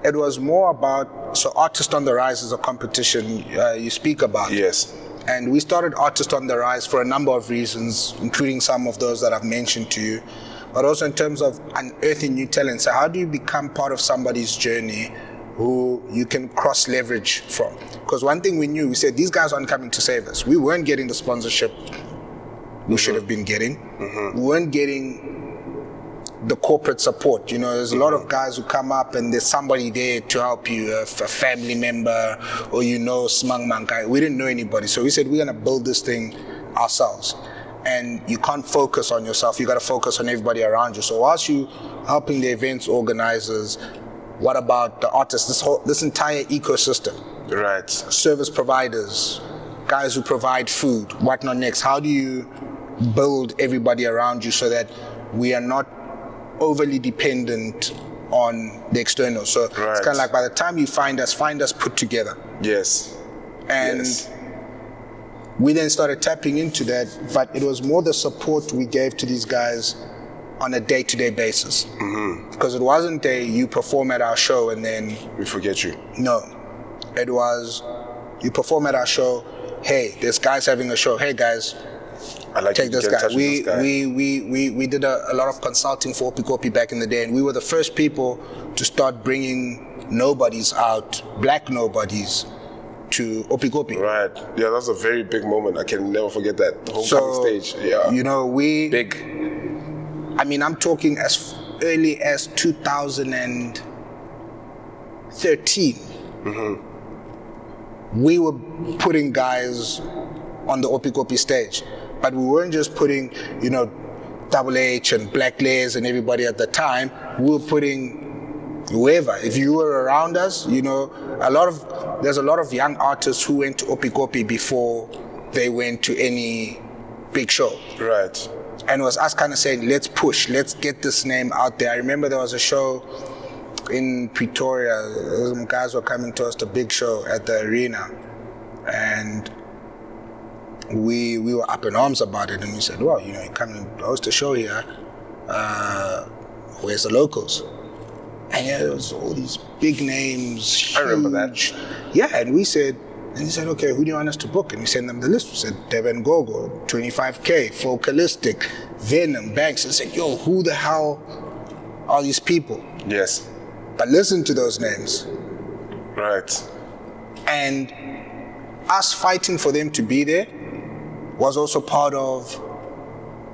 it was more about, so Artist on the Rise is a competition you speak about. Yes. And we started Artist on the Rise for a number of reasons, including some of those that I've mentioned to you, but also in terms of unearthing new talent. So how do you become part of somebody's journey who you can cross-leverage from? Because one thing we knew, we said, these guys aren't coming to save us. We weren't getting the sponsorship we should have been getting. We weren't getting the corporate support. You know, there's a lot of guys who come up and there's somebody there to help you, a family member, or Smang Mankai. We didn't know anybody. So we said, we're gonna build this thing ourselves. And you can't focus on yourself, you gotta focus on everybody around you. So whilst you helping the events organizers, what about the artists, this entire ecosystem? Right. Service providers, guys who provide food, what not next? How do you build everybody around you so that we are not overly dependent on the external? So it's kind of like by the time you find us put together. Yes. And we then started tapping into that, but it was more the support we gave to these guys on a day-to-day basis. Because it wasn't you perform at our show and then we forget you. No. It was, you perform at our show, hey, this guy's having a show, hey guys, I like take this guy. We did a lot of consulting for Oppikoppi back in the day, and we were the first people to start bringing nobodies out, black nobodies, to Oppikoppi. Right. Yeah, that was a very big moment. I can never forget that. The homecoming stage. Yeah. You know, big. I mean, I'm talking as early as 2013. We were putting guys on the Oppikoppi stage. But we weren't just putting, Double H and Black Layers and everybody at the time. We were putting whoever. If you were around us, there's a lot of young artists who went to Oppikoppi before they went to any big show. Right. And it was us kind of saying, let's push, let's get this name out there. I remember there was a show in Pretoria. Some guys were coming to us, the big show at the arena. And we were up in arms about it, and we said, well, you come and host a show here, where's the locals? And there was all these big names, huge. I remember that. Yeah, and he said, okay, who do you want us to book? And we sent them the list. We said, Devin Gogo, 25K, Focalistic, Venom, Banks. And said, yo, who the hell are these people? Yes. But listen to those names. Right. And us fighting for them to be there was also part of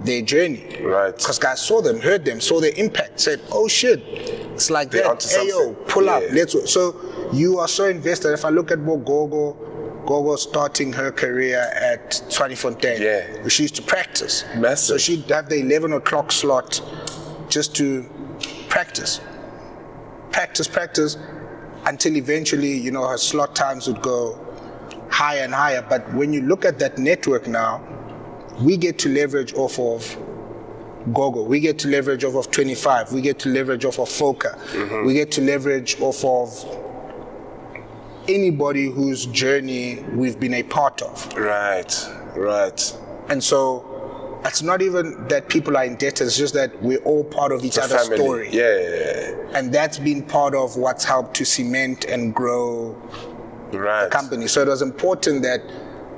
their journey. Right. Because guys saw them, heard them, saw their impact, said, oh shit, it's like They're that. onto Hey yo, something. pull up, Yeah. let's go. So you are so invested. If I look at what Gogo starting her career at Tzaneen, Yeah. she used to practice. Massive. So she'd have the 11 o'clock slot just to practice, until eventually, her slot times would go higher and higher. But when you look at that network now, we get to leverage off of Gogo, we get to leverage off of 25, we get to leverage off of Foca, we get to leverage off of anybody whose journey we've been a part of. Right. And so it's not even that people are indebted, it's just that we're all part of each other's Family. story. Yeah. And that's been part of what's helped to cement and grow Right. the company. So it was important that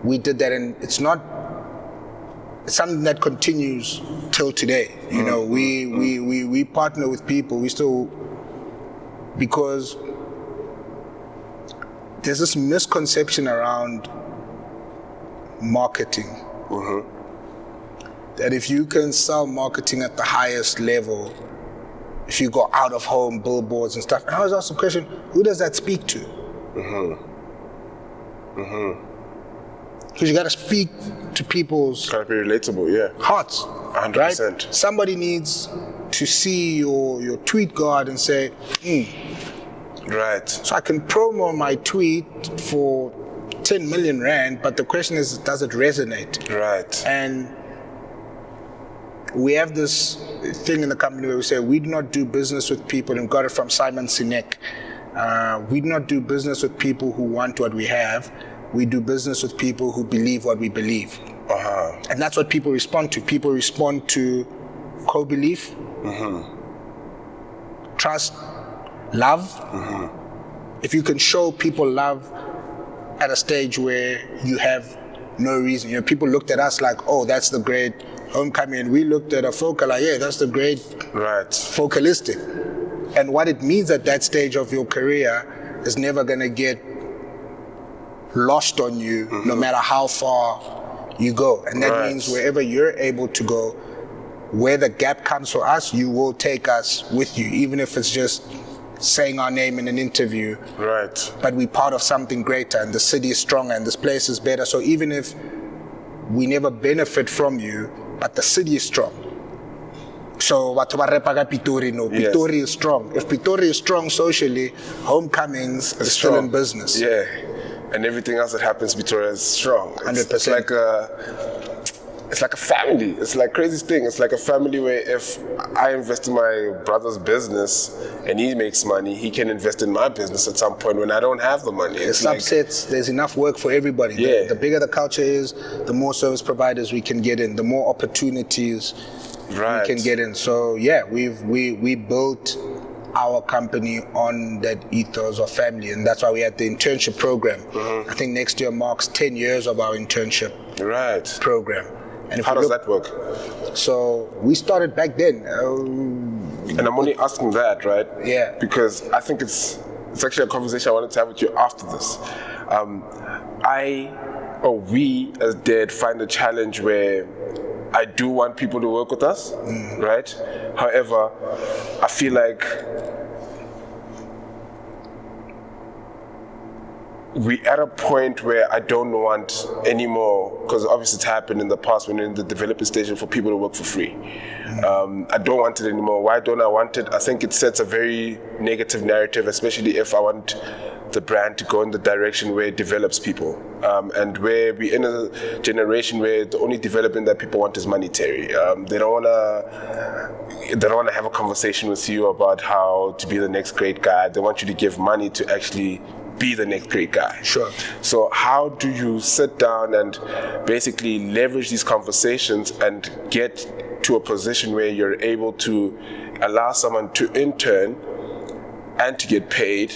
we did that, and it's something that continues till today. We partner with people, because there's this misconception around marketing. That if you can sell marketing at the highest level, if you go out of home, billboards and stuff, and I was asked the question, who does that speak to? Because you got to speak to people's Gotta be relatable, yeah. hearts. 100%. Right? Somebody needs to see your tweet guard and say, Right. So I can promo my tweet for 10 million rand, but the question is, does it resonate? Right. And we have this thing in the company where we say, we do not do business with people, and we got it from Simon Sinek. We do not do business with people who want what we have. We do business with people who believe what we believe. And that's what people respond to. People respond to co-belief, trust, love. If you can show people love at a stage where you have no reason. People looked at us like, oh, that's the great homecoming. And we looked at a Foca like, yeah, that's the great Focalistic. And what it means at that stage of your career is never going to get lost on you, no matter how far you go. And that means wherever you're able to go, where the gap comes for us, you will take us with you, even if it's just saying our name in an interview. Right. But we're part of something greater, and the city is stronger, and this place is better. So even if we never benefit from you, but the city is strong. So Pretoria is strong. If Pretoria is strong socially, homecomings is still in business. Yeah. And everything else that happens, Pretoria is strong. 100%. It's like a family. It's like craziest thing. It's like a family where if I invest in my brother's business and he makes money, he can invest in my business at some point when I don't have the money. It's subsets. There's enough work for everybody. Yeah. The bigger the culture is, the more service providers we can get in, the more opportunities we can get in. So yeah, we built our company on that ethos of family, and that's why we had the internship program. I think next year marks 10 years of our internship program. And how does that work? So we started back then. And I'm only asking that, right? Yeah. Because I think it's actually a conversation I wanted to have with you after this. We as Dead find a challenge where I do want people to work with us, right? However, I feel like we're at a point where I don't want anymore, because obviously it's happened in the past when you're in the developing stage for people to work for free. I don't want it anymore. Why don't I want it? I think it sets a very negative narrative, especially if I want the brand to go in the direction where it develops people. And where we're in a generation where the only development that people want is monetary. They don't want to have a conversation with you about how to be the next great guy. They want you to give money to actually be the next great guy. Sure. So how do you sit down and basically leverage these conversations and get to a position where you're able to allow someone to intern and to get paid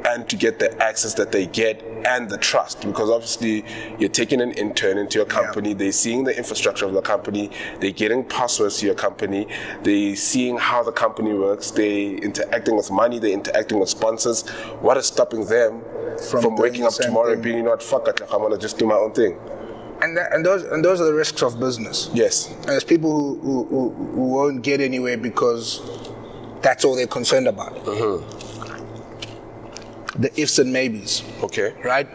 and to get the access that they get and the trust, because obviously you're taking an intern into your company, they're seeing the infrastructure of the company, they're getting passwords to your company, they're seeing how the company works, they're interacting with money, they're interacting with sponsors. What is stopping them from waking up tomorrow and being, you know what, fuck it, I'm gonna just do my own thing? And those are the risks of business. Yes. And there's people who won't get anywhere because that's all they're concerned about. The ifs and maybes. Okay. Right?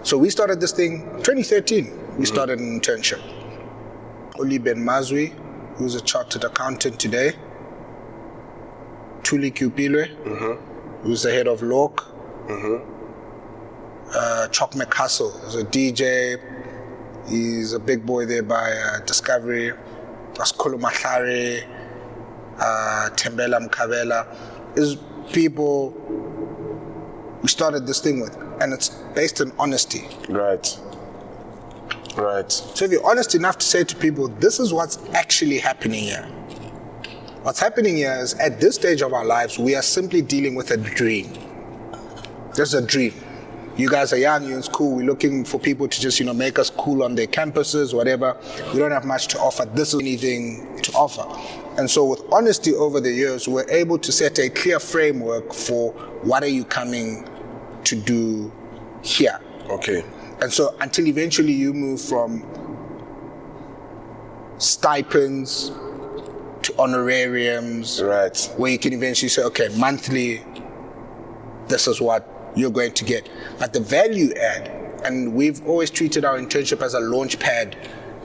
So we started this thing 2013. We started an internship. Khuli Ben Mazwi, who's a chartered accountant today. Tuli Kupilwe, who's the head of LOC. Chok McCassel, who's a DJ. He's a big boy there by Discovery. Askolo Mahlare, Tembela Mkabela. Is people we started this thing with, and it's based on honesty. Right. So if you're honest enough to say to people, this is what's actually happening here. What's happening here is, at this stage of our lives, we are simply dealing with a dream. There's a dream. You guys are young, you're in school, we're looking for people to just, make us cool on their campuses, whatever. We don't have much to offer. This is anything to offer. And so with honesty over the years, we're able to set a clear framework for what are you coming to do here. Okay. And so until eventually you move from stipends to honorariums, right, where you can eventually say, okay, monthly, this is what you're going to get. But the value add, and we've always treated our internship as a launch pad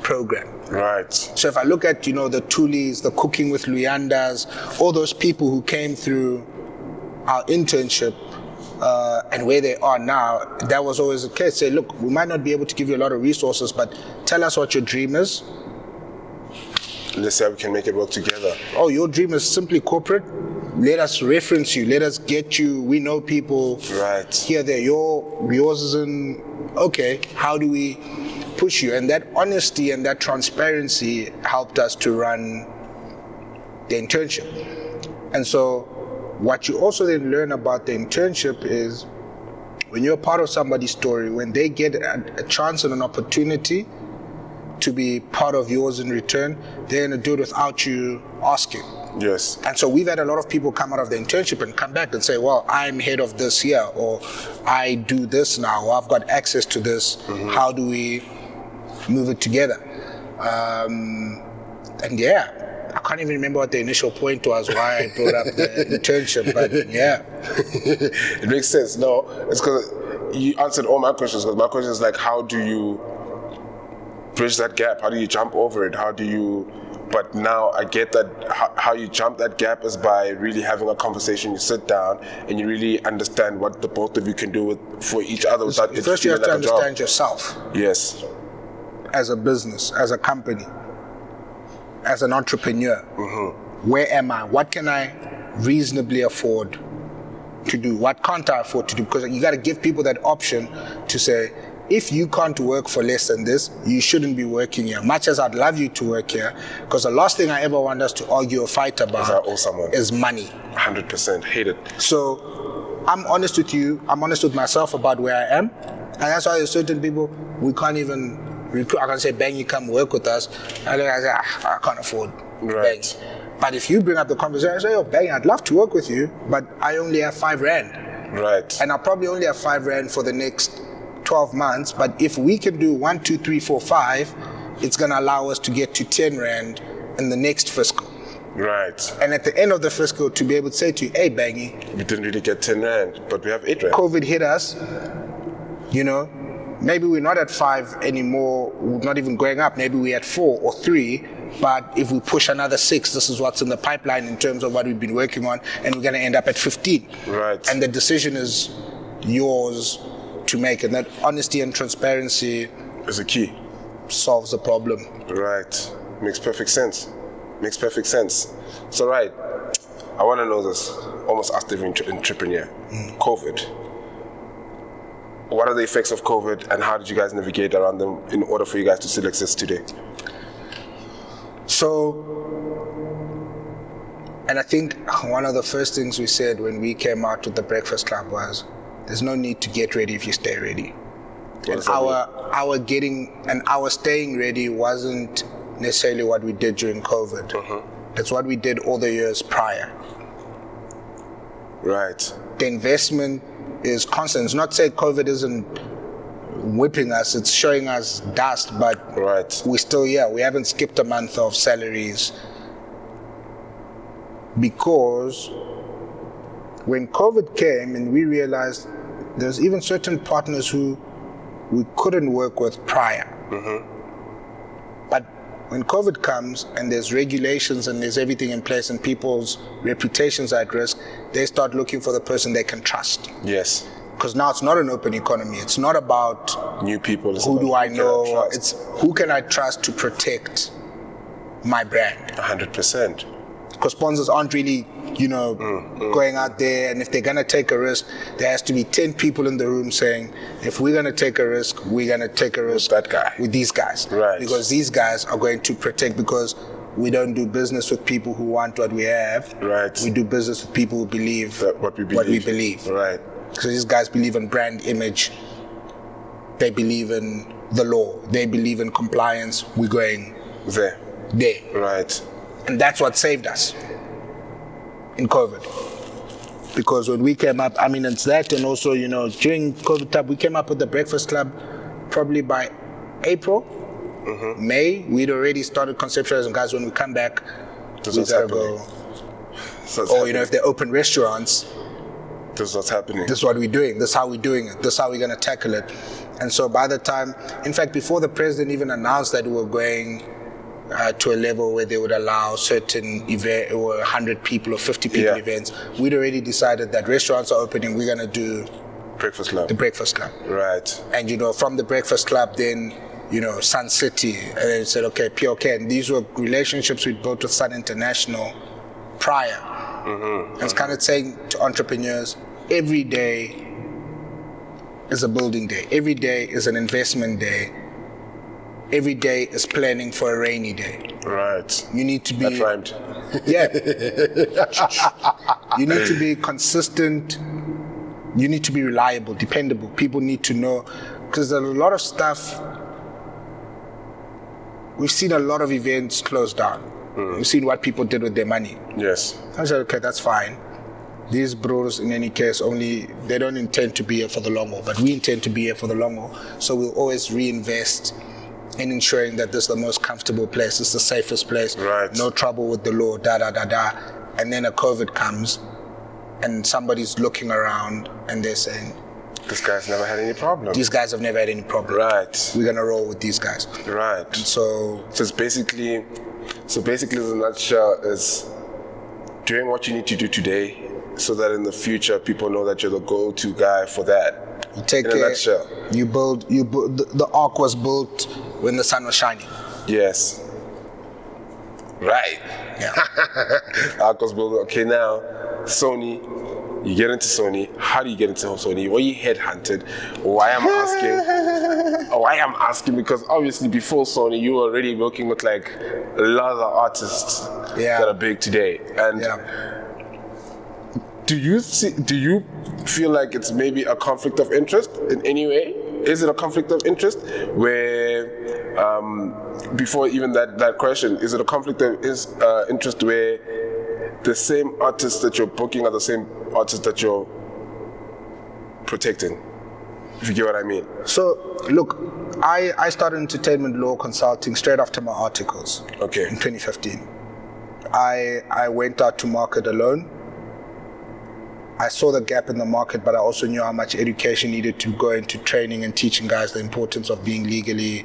program. Right. So if I look at, the Tulis, the Cooking with Luyandas, all those people who came through our internship, and where they are now, that was always the case. Say, look, we might not be able to give you a lot of resources, but tell us what your dream is. Let's see how we can make it work together. Oh, your dream is simply corporate? Let us reference you. Let us get you. We know people. Right. Here, there. Yours is in. Okay, how do we push you? And that honesty and that transparency helped us to run the internship. And so what you also then learn about the internship is, when you're part of somebody's story, when they get a chance and an opportunity to be part of yours in return, they're going to do it without you asking. Yes. And so we've had a lot of people come out of the internship and come back and say, well, I'm head of this here, or I do this now, or I've got access to this. How do we move it together? And I can't even remember what the initial point was, why I brought up the internship, but yeah. It makes sense. No, it's because you answered all my questions, because my question is like, how do you bridge that gap? How do you jump over it? How do you... But now I get that how you jump that gap is by really having a conversation. You sit down and you really understand what the both of you can do for each other. Without First, you have to understand yourself. Yes. As a business, as a company, as an entrepreneur. Where am I? What can I reasonably afford to do? What can't I afford to do? Because you got to give people that option to say, if you can't work for less than this, you shouldn't be working here. Much as I'd love you to work here, because the last thing I ever want us to argue or fight about is money. 100%. Hate it. So I'm honest with you. I'm honest with myself about where I am. And that's why there's certain people we can't even recruit. I can say, Bang, you come work with us. And then I say, I can't afford Bang. But if you bring up the conversation, I say, oh, Bang, I'd love to work with you, but I only have 5 rand. Right. And I'll probably only have 5 rand for the next 12 months, but if we can do 1, 2, 3, 4, 5, it's going to allow us to get to 10 rand in the next fiscal. Right. And at the end of the fiscal, to be able to say to you, hey, Bangy, we didn't really get 10 rand, but we have 8 rand. COVID hit us, maybe we're not at 5 anymore, we're not even going up, maybe we're at 4 or 3, but if we push another 6, this is what's in the pipeline in terms of what we've been working on, and we're going to end up at 15. Right. And the decision is yours to make, and that honesty and transparency is a key. Solves the problem. Right. Makes perfect sense. So right, I want to know this. Almost asked every entrepreneur. COVID. What are the effects of COVID, and how did you guys navigate around them in order for you guys to still exist today? So, and I think one of the first things we said when we came out with the Breakfast Club was, there's no need to get ready if you stay ready. And our staying ready wasn't necessarily what we did during COVID. It's what we did all the years prior. Right. The investment is constant. It's not saying COVID isn't whipping us, it's showing us dust, but we still, we haven't skipped a month of salaries. Because when COVID came and we realized there's even certain partners who we couldn't work with prior. But when COVID comes and there's regulations and there's everything in place and people's reputations are at risk, they start looking for the person they can trust. Yes. Because now it's not an open economy. It's not about new people. Who do I know? It's who can I trust to protect my brand? 100%. Because sponsors aren't really, going out there, and if they're gonna take a risk, there has to be 10 people in the room saying, if we're gonna take a risk, we're gonna take a risk with that guy, with these guys, right? Because these guys are going to protect. Because we don't do business with people who want what we have, right? We do business with people who believe what we believe, right? So these guys believe in brand image. They believe in the law. They believe in compliance. We're going there, right? And that's what saved us in COVID. Because when we came up, it's that, and also, during COVID time, we came up with the Breakfast Club probably by April, May. We'd already started conceptualizing, guys, when we come back, we gotta go. If they open restaurants, this is what's happening. This is what we're doing. This is how we're doing it. This is how we're gonna tackle it. And so by the time, in fact, before the president even announced that we were going to a level where they would allow certain event or 100 people or 50 people events, we'd already decided that restaurants are opening. We're gonna do the Breakfast Club, right? And from the Breakfast Club, then Sun City, and then said okay, POK, and these were relationships we built with Sun International prior. And it's kind of saying to entrepreneurs, every day is a building day. Every day is an investment day. Every day is planning for a rainy day. Right. You need to be... That rhymed. Yeah. You need to be consistent. You need to be reliable, dependable. People need to know. Because there's a lot of stuff... We've seen a lot of events close down. We've seen what people did with their money. Yes. I said, okay, that's fine. These bros, in any case, they don't intend to be here for the long haul, but we intend to be here for the long haul. So we'll always reinvest in ensuring that this is the most comfortable place, it's the safest place, right? No trouble with the law, And then a COVID comes, and somebody's looking around, and they're saying, this guy's never had any problem. These guys have never had any problem. Right. We're gonna roll with these guys. Right. And so it's basically, the nutshell is doing what you need to do today, so that in the future people know that you're the go-to guy for that. You take care. You build. The ark was built when the sun was shining. Yes. Right. Yeah. Ark was built. Okay, now Sony. You get into Sony. How do you get into Sony? Were you headhunted? Why I'm asking? Because obviously before Sony, you were already working with like a lot of the artists that are big today. And do you feel like it's maybe a conflict of interest in any way? Is it a conflict of interest where, before even that question, is it a conflict of interest where the same artists that you're booking are the same artists that you're protecting? If you get what I mean. So, look, I started entertainment law consulting straight after my articles. Okay. In 2015. I went out to market alone. I saw the gap in the market, but I also knew how much education needed to go into training and teaching guys the importance of being legally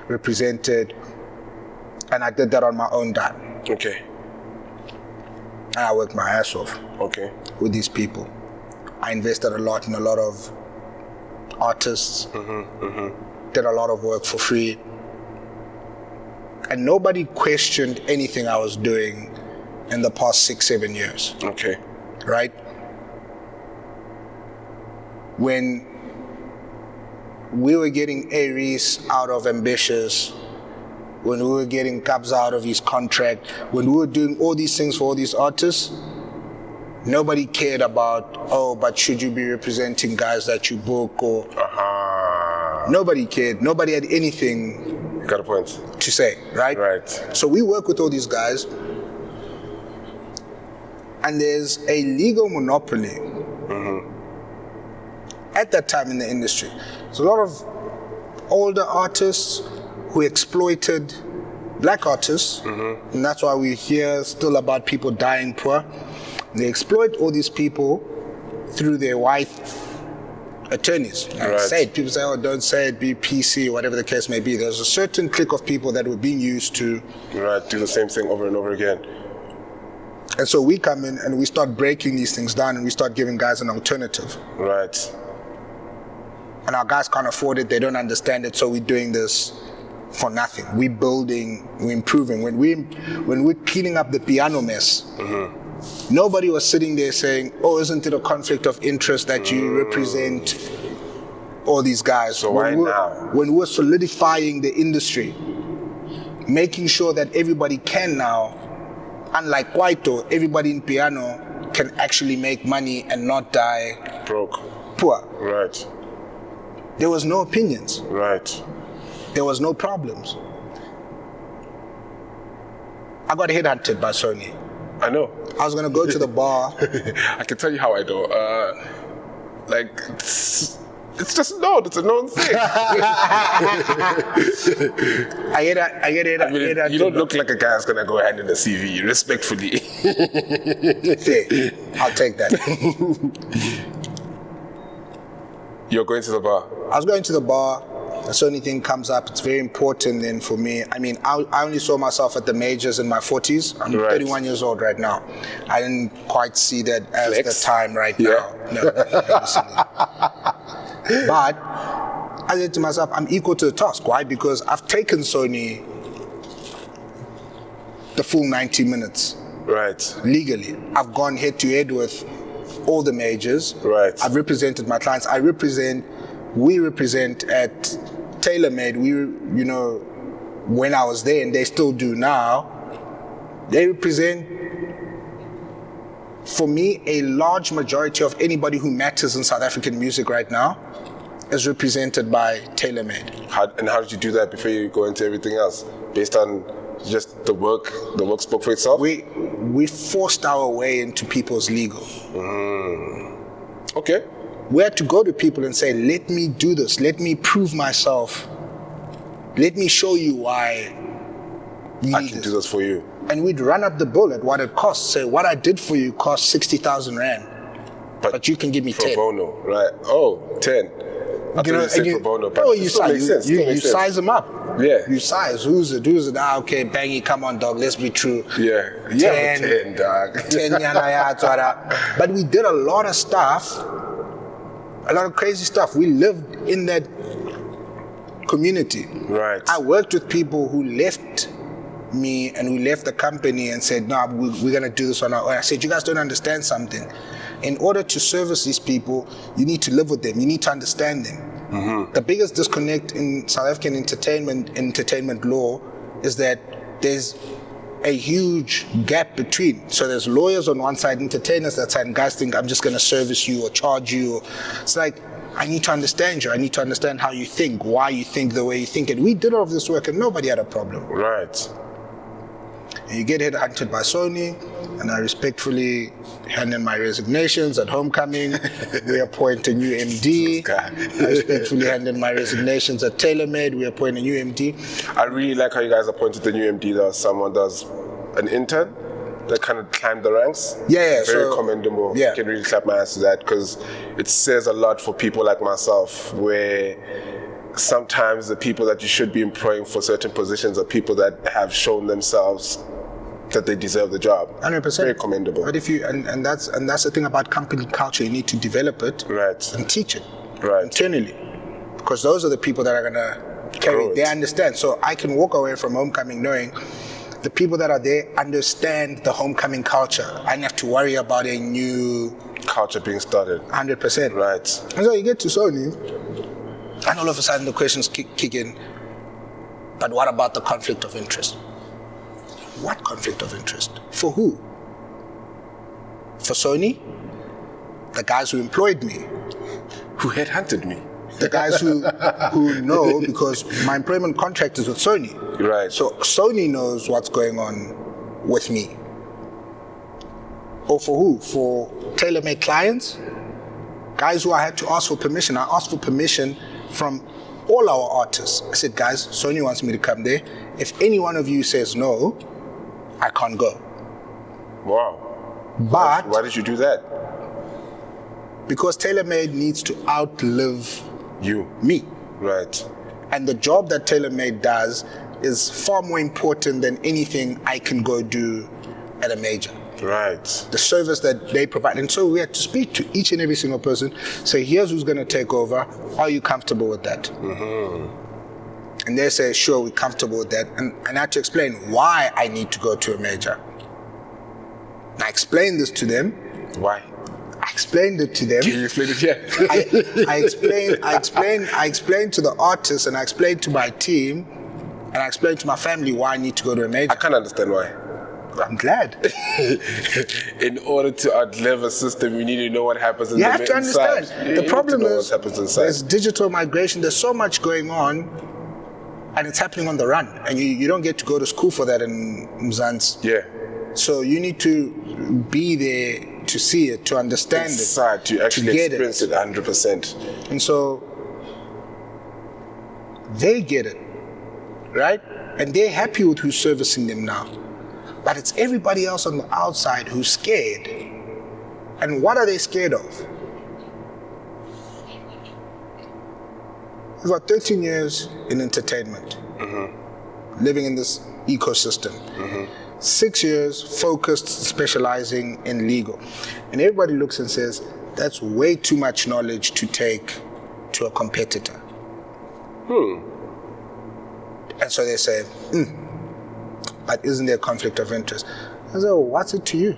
represented. And I did that on my own dime. Okay. And I worked my ass off. Okay. With these people. I invested a lot in a lot of artists. Did a lot of work for free. And nobody questioned anything I was doing in the past 6-7 years. Okay. Right? When we were getting Aries out of Ambitious, when we were getting Kabza out of his contract, when we were doing all these things for all these artists, Nobody cared about, but should you be representing guys that you book or... Nobody cared. Nobody had anything... Got a point. ...to say, right? Right. So we work with all these guys, and there's a legal monopoly at that time in the industry. There's a lot of older artists who exploited black artists, and that's why we hear still about people dying poor. They exploit all these people through their white attorneys. Right. Say it. People say, don't say it, be PC, whatever the case may be. There's a certain clique of people that were being used to... Right, do the same thing over and over again. And so we come in and we start breaking these things down and we start giving guys an alternative. Right. And our guys can't afford it, they don't understand it, so we're doing this for nothing. We're building, we're improving. When we're cleaning up the piano mess, nobody was sitting there saying, isn't it a conflict of interest that you represent all these guys? So why now? When we're solidifying the industry, making sure that everybody can now, unlike Kwaito, everybody in piano can actually make money and not die broke, poor. Right. There was no opinions. Right. There was no problems. I got headhunted by Sony. I know. I was gonna go to the bar. I can tell you how I know. It's just known. It's a known thing. I get it. You don't look like a guy that's gonna go hand in a CV, respectfully. Fair. I'll take that. You're going to the bar? I was going to the bar. The Sony thing comes up. It's very important then for me. I mean, I only saw myself at the majors in my 40s. I'm 31 years old right now. I didn't quite see that as the time right now. No. But I said to myself, I'm equal to the task. Why? Because I've taken Sony the full 90 minutes. Right. Legally. I've gone head to head with all the majors. Right. I've represented my clients. We represent at Tailormade. When I was there, and they still do now, they represent, for me, a large majority of anybody who matters in South African music right now is represented by Tailormade. How did you do that before you go into everything else? Based on just the work spoke for itself? We forced our way into people's legal. Okay. We had to go to people and say, let me do this. Let me prove myself. Let me show you why I can do this for you. And we'd run up the bill at what it costs. Say, what I did for you cost 60,000 Rand. But you can give me 10. Pro bono, right. 10. I thought you said pro bono, but you size them up. Yeah. You size. Who's it? Okay, Bangy, come on, dog. Let's be true. Yeah. 10, dog. 10 But we did a lot of stuff. A lot of crazy stuff. We lived in that community. Right. I worked with people who left me and who left the company and said, no, we're going to do this on our own. I said, you guys don't understand something. In order to service these people, you need to live with them. You need to understand them. The biggest disconnect in South African entertainment law is that there's a huge gap between. So there's lawyers on one side, entertainers that side, and guys think I'm just going to service you or charge you. It's like, I need to understand you. I need to understand how you think, why you think the way you think. And we did all of this work and nobody had a problem. Right. And you get headhunted by Sony, and I respectfully hand in my resignations at homecoming. We appoint a new MD. I respectfully hand in my resignations at Tailormade. We appoint a new MD. I really like how you guys appointed the new MD. That someone does an intern that kind of climbed the ranks. Yeah. Very commendable. Yeah. I can really clap my hands to that because it says a lot for people like myself, where sometimes the people that you should be employing for certain positions are people that have shown themselves that they deserve the job. 100%. Very commendable. But if you and that's the thing about company culture, you need to develop it and teach it internally, because those are the people that are gonna carry it. They understand. So I can walk away from homecoming knowing the people that are there understand the homecoming culture. I don't have to worry about a new culture being started. 100%. Right. And so you get to Sony, and all of a sudden the questions kick in. But what about the conflict of interest? What conflict of interest? For who? for Sony, the guys who employed me. Who headhunted me? The guys who know, because my employment contract is with Sony. Right. So Sony knows what's going on with me. Or for who? For Tailormade clients? Guys who I had to ask for permission. I asked for permission from all our artists. I said, guys, Sony wants me to come there. If any one of you says no, I can't go. Wow. But why did you do that? Because Tailormade needs to outlive you. Me. Right. And the job that Tailormade does is far more important than anything I can go do at a major. Right. The service that they provide. And so we had to speak to each and every single person, say, here's who's going to take over. Are you comfortable with that? Mm-hmm. And they say, sure, we're comfortable with that. And I had to explain why I need to go to a major. And I explained this to them. Why? I explained it to them. Can you explain it? Yeah. I explained to the artists, and I explained to my team, and I explained to my family why I need to go to a major. I can't understand why. I'm glad. In order to outlive a system, you need to know what happens in you the have to understand. inside. The problem is there's digital migration. There's so much going on, and it's happening on the run. And you don't get to go to school for that in Mzansi. Yeah. So you need to be there to see it, to understand inside, to actually experience it 100%. And so they get it, right? And they're happy with who's servicing them now. But it's everybody else on the outside who's scared. And what are they scared of? We've got 13 years in entertainment, living in this ecosystem. 6 years focused, specializing in legal. And everybody looks and says, that's way too much knowledge to take to a competitor. And so they say, but isn't there a conflict of interest? I say, well, what's it to you?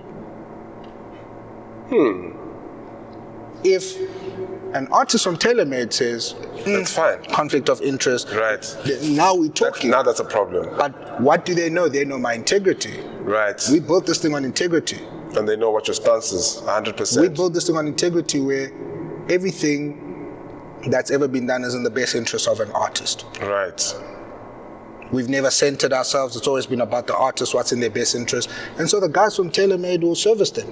If an artist from Tailormade says, that's fine. Conflict of interest. Right. Now we're talking. Now that's a problem. But what do they know? They know my integrity. Right. We built this thing on integrity. And they know what your stance is, 100%. We built this thing on integrity where everything that's ever been done is in the best interest of an artist. Right. We've never centered ourselves. It's always been about the artist, what's in their best interest. And so the guys from Tailormade will service them.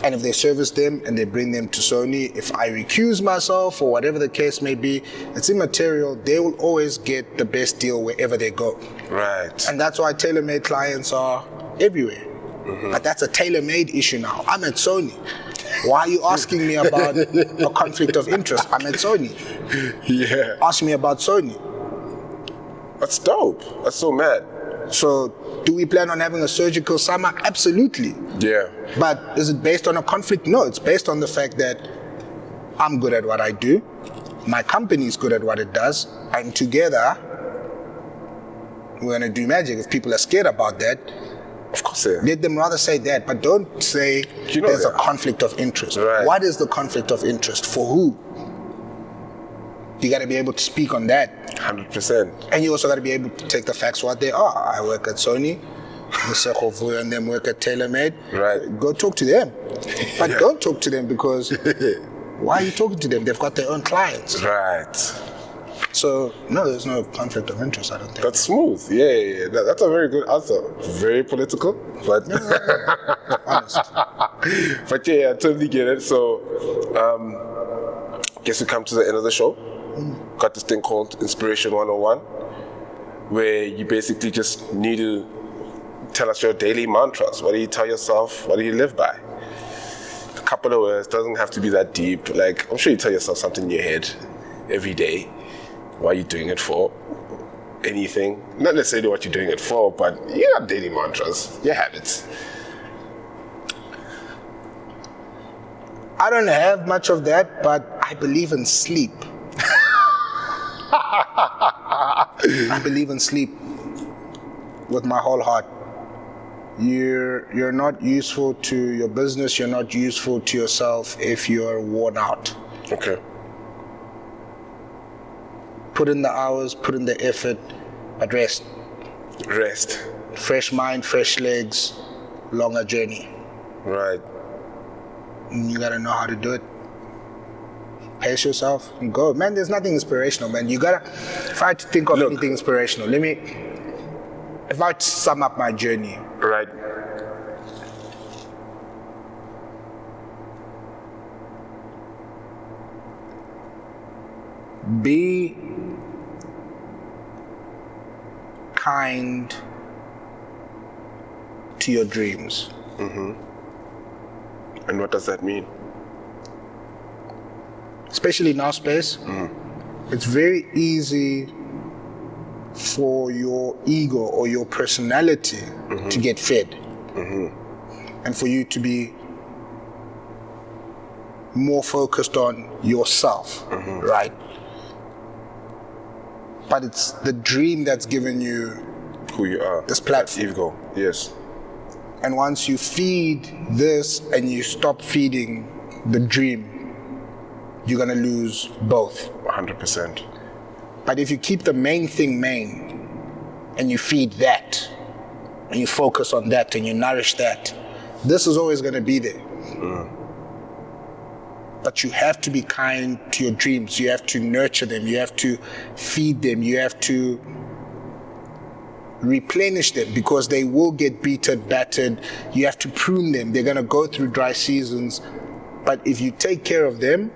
And if they service them and they bring them to Sony, if I recuse myself or whatever the case may be, it's immaterial. They will always get the best deal wherever they go. Right. And that's why Tailormade clients are everywhere. But that's a Tailormade issue now. I'm at Sony. Why are you asking me about a conflict of interest? I'm at Sony. Yeah. Ask me about Sony. That's dope. That's so mad. So, do we plan on having a surgical summer? Absolutely. Yeah. But is it based on a conflict? No, it's based on the fact that I'm good at what I do. My company is good at what it does. And together, we're going to do magic. If people are scared about that, of course, yeah. Let them rather say that. But don't say there's a conflict of interest. Right. What is the conflict of interest? For who? You got to be able to speak on that. 100%. And you also got to be able to take the facts what they are. I work at Sony. Mr. and them work at Tailormade. Right. Go talk to them. But don't talk to them because why are you talking to them? They've got their own clients. Right. So, no, there's no conflict of interest, I don't think. That's smooth. Yeah. That's a very good answer. Very political, but honest. But yeah, I totally get it. So, guess we come to the end of the show. Got this thing called Inspiration 101, where you basically just need to tell us your daily mantras. What do you tell yourself? What do you live by? A couple of words, doesn't have to be that deep. Like, I'm sure you tell yourself something in your head every day. Why are you doing it for? Anything. Not necessarily what you're doing it for, but you have daily mantras, your habits. I don't have much of that, but I believe in sleep. I believe in sleep with my whole heart. You're not useful to your business, you're not useful to yourself if you're worn out. Okay. Put in the hours, put in the effort, but rest. Rest. Fresh mind, fresh legs, longer journey. Right. and you gotta know how to do it. Pace yourself and go. Man, there's nothing inspirational, man. You gotta, if I had to think of anything inspirational, if I had to sum up my journey. Right. Be kind to your dreams. And what does that mean? Especially in our space, it's very easy for your ego or your personality to get fed. And for you to be more focused on yourself, right? But it's the dream that's given you who you are. This platform. Ego, yes. And once you feed this and you stop feeding the dream, you're gonna lose both. 100%. But if you keep the main thing main, and you feed that, and you focus on that, and you nourish that, this is always gonna be there. But you have to be kind to your dreams. You have to nurture them. You have to feed them. You have to replenish them, because they will get beaten, battered. You have to prune them. They're gonna go through dry seasons. But if you take care of them,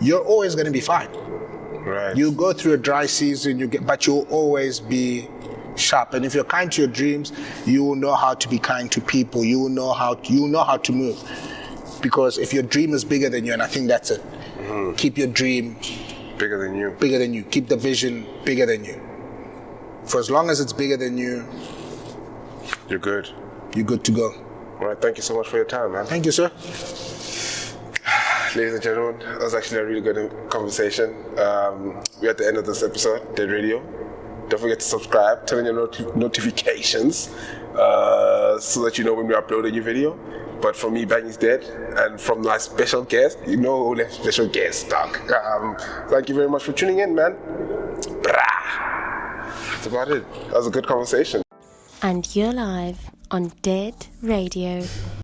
you're always gonna be fine. Right. You'll go through a dry season, but you'll always be sharp. And if you're kind to your dreams, you will know how to be kind to people. You will know how to move. Because if your dream is bigger than you, and I think that's it, keep your dream bigger than you. Bigger than you. Keep the vision bigger than you. For as long as it's bigger than you, you're good. You're good to go. All right, thank you so much for your time, man. Thank you, sir. Ladies and gentlemen, that was actually a really good conversation. We're at the end of this episode, Dead Radio. Don't forget to subscribe, turn on your notifications so that you know when we upload a new video. But from me, Bang is Dead, and from my special guest, you know who left special guest, dog. Thank you very much for tuning in, man. That's about it. That was a good conversation. And you're live on Dead Radio.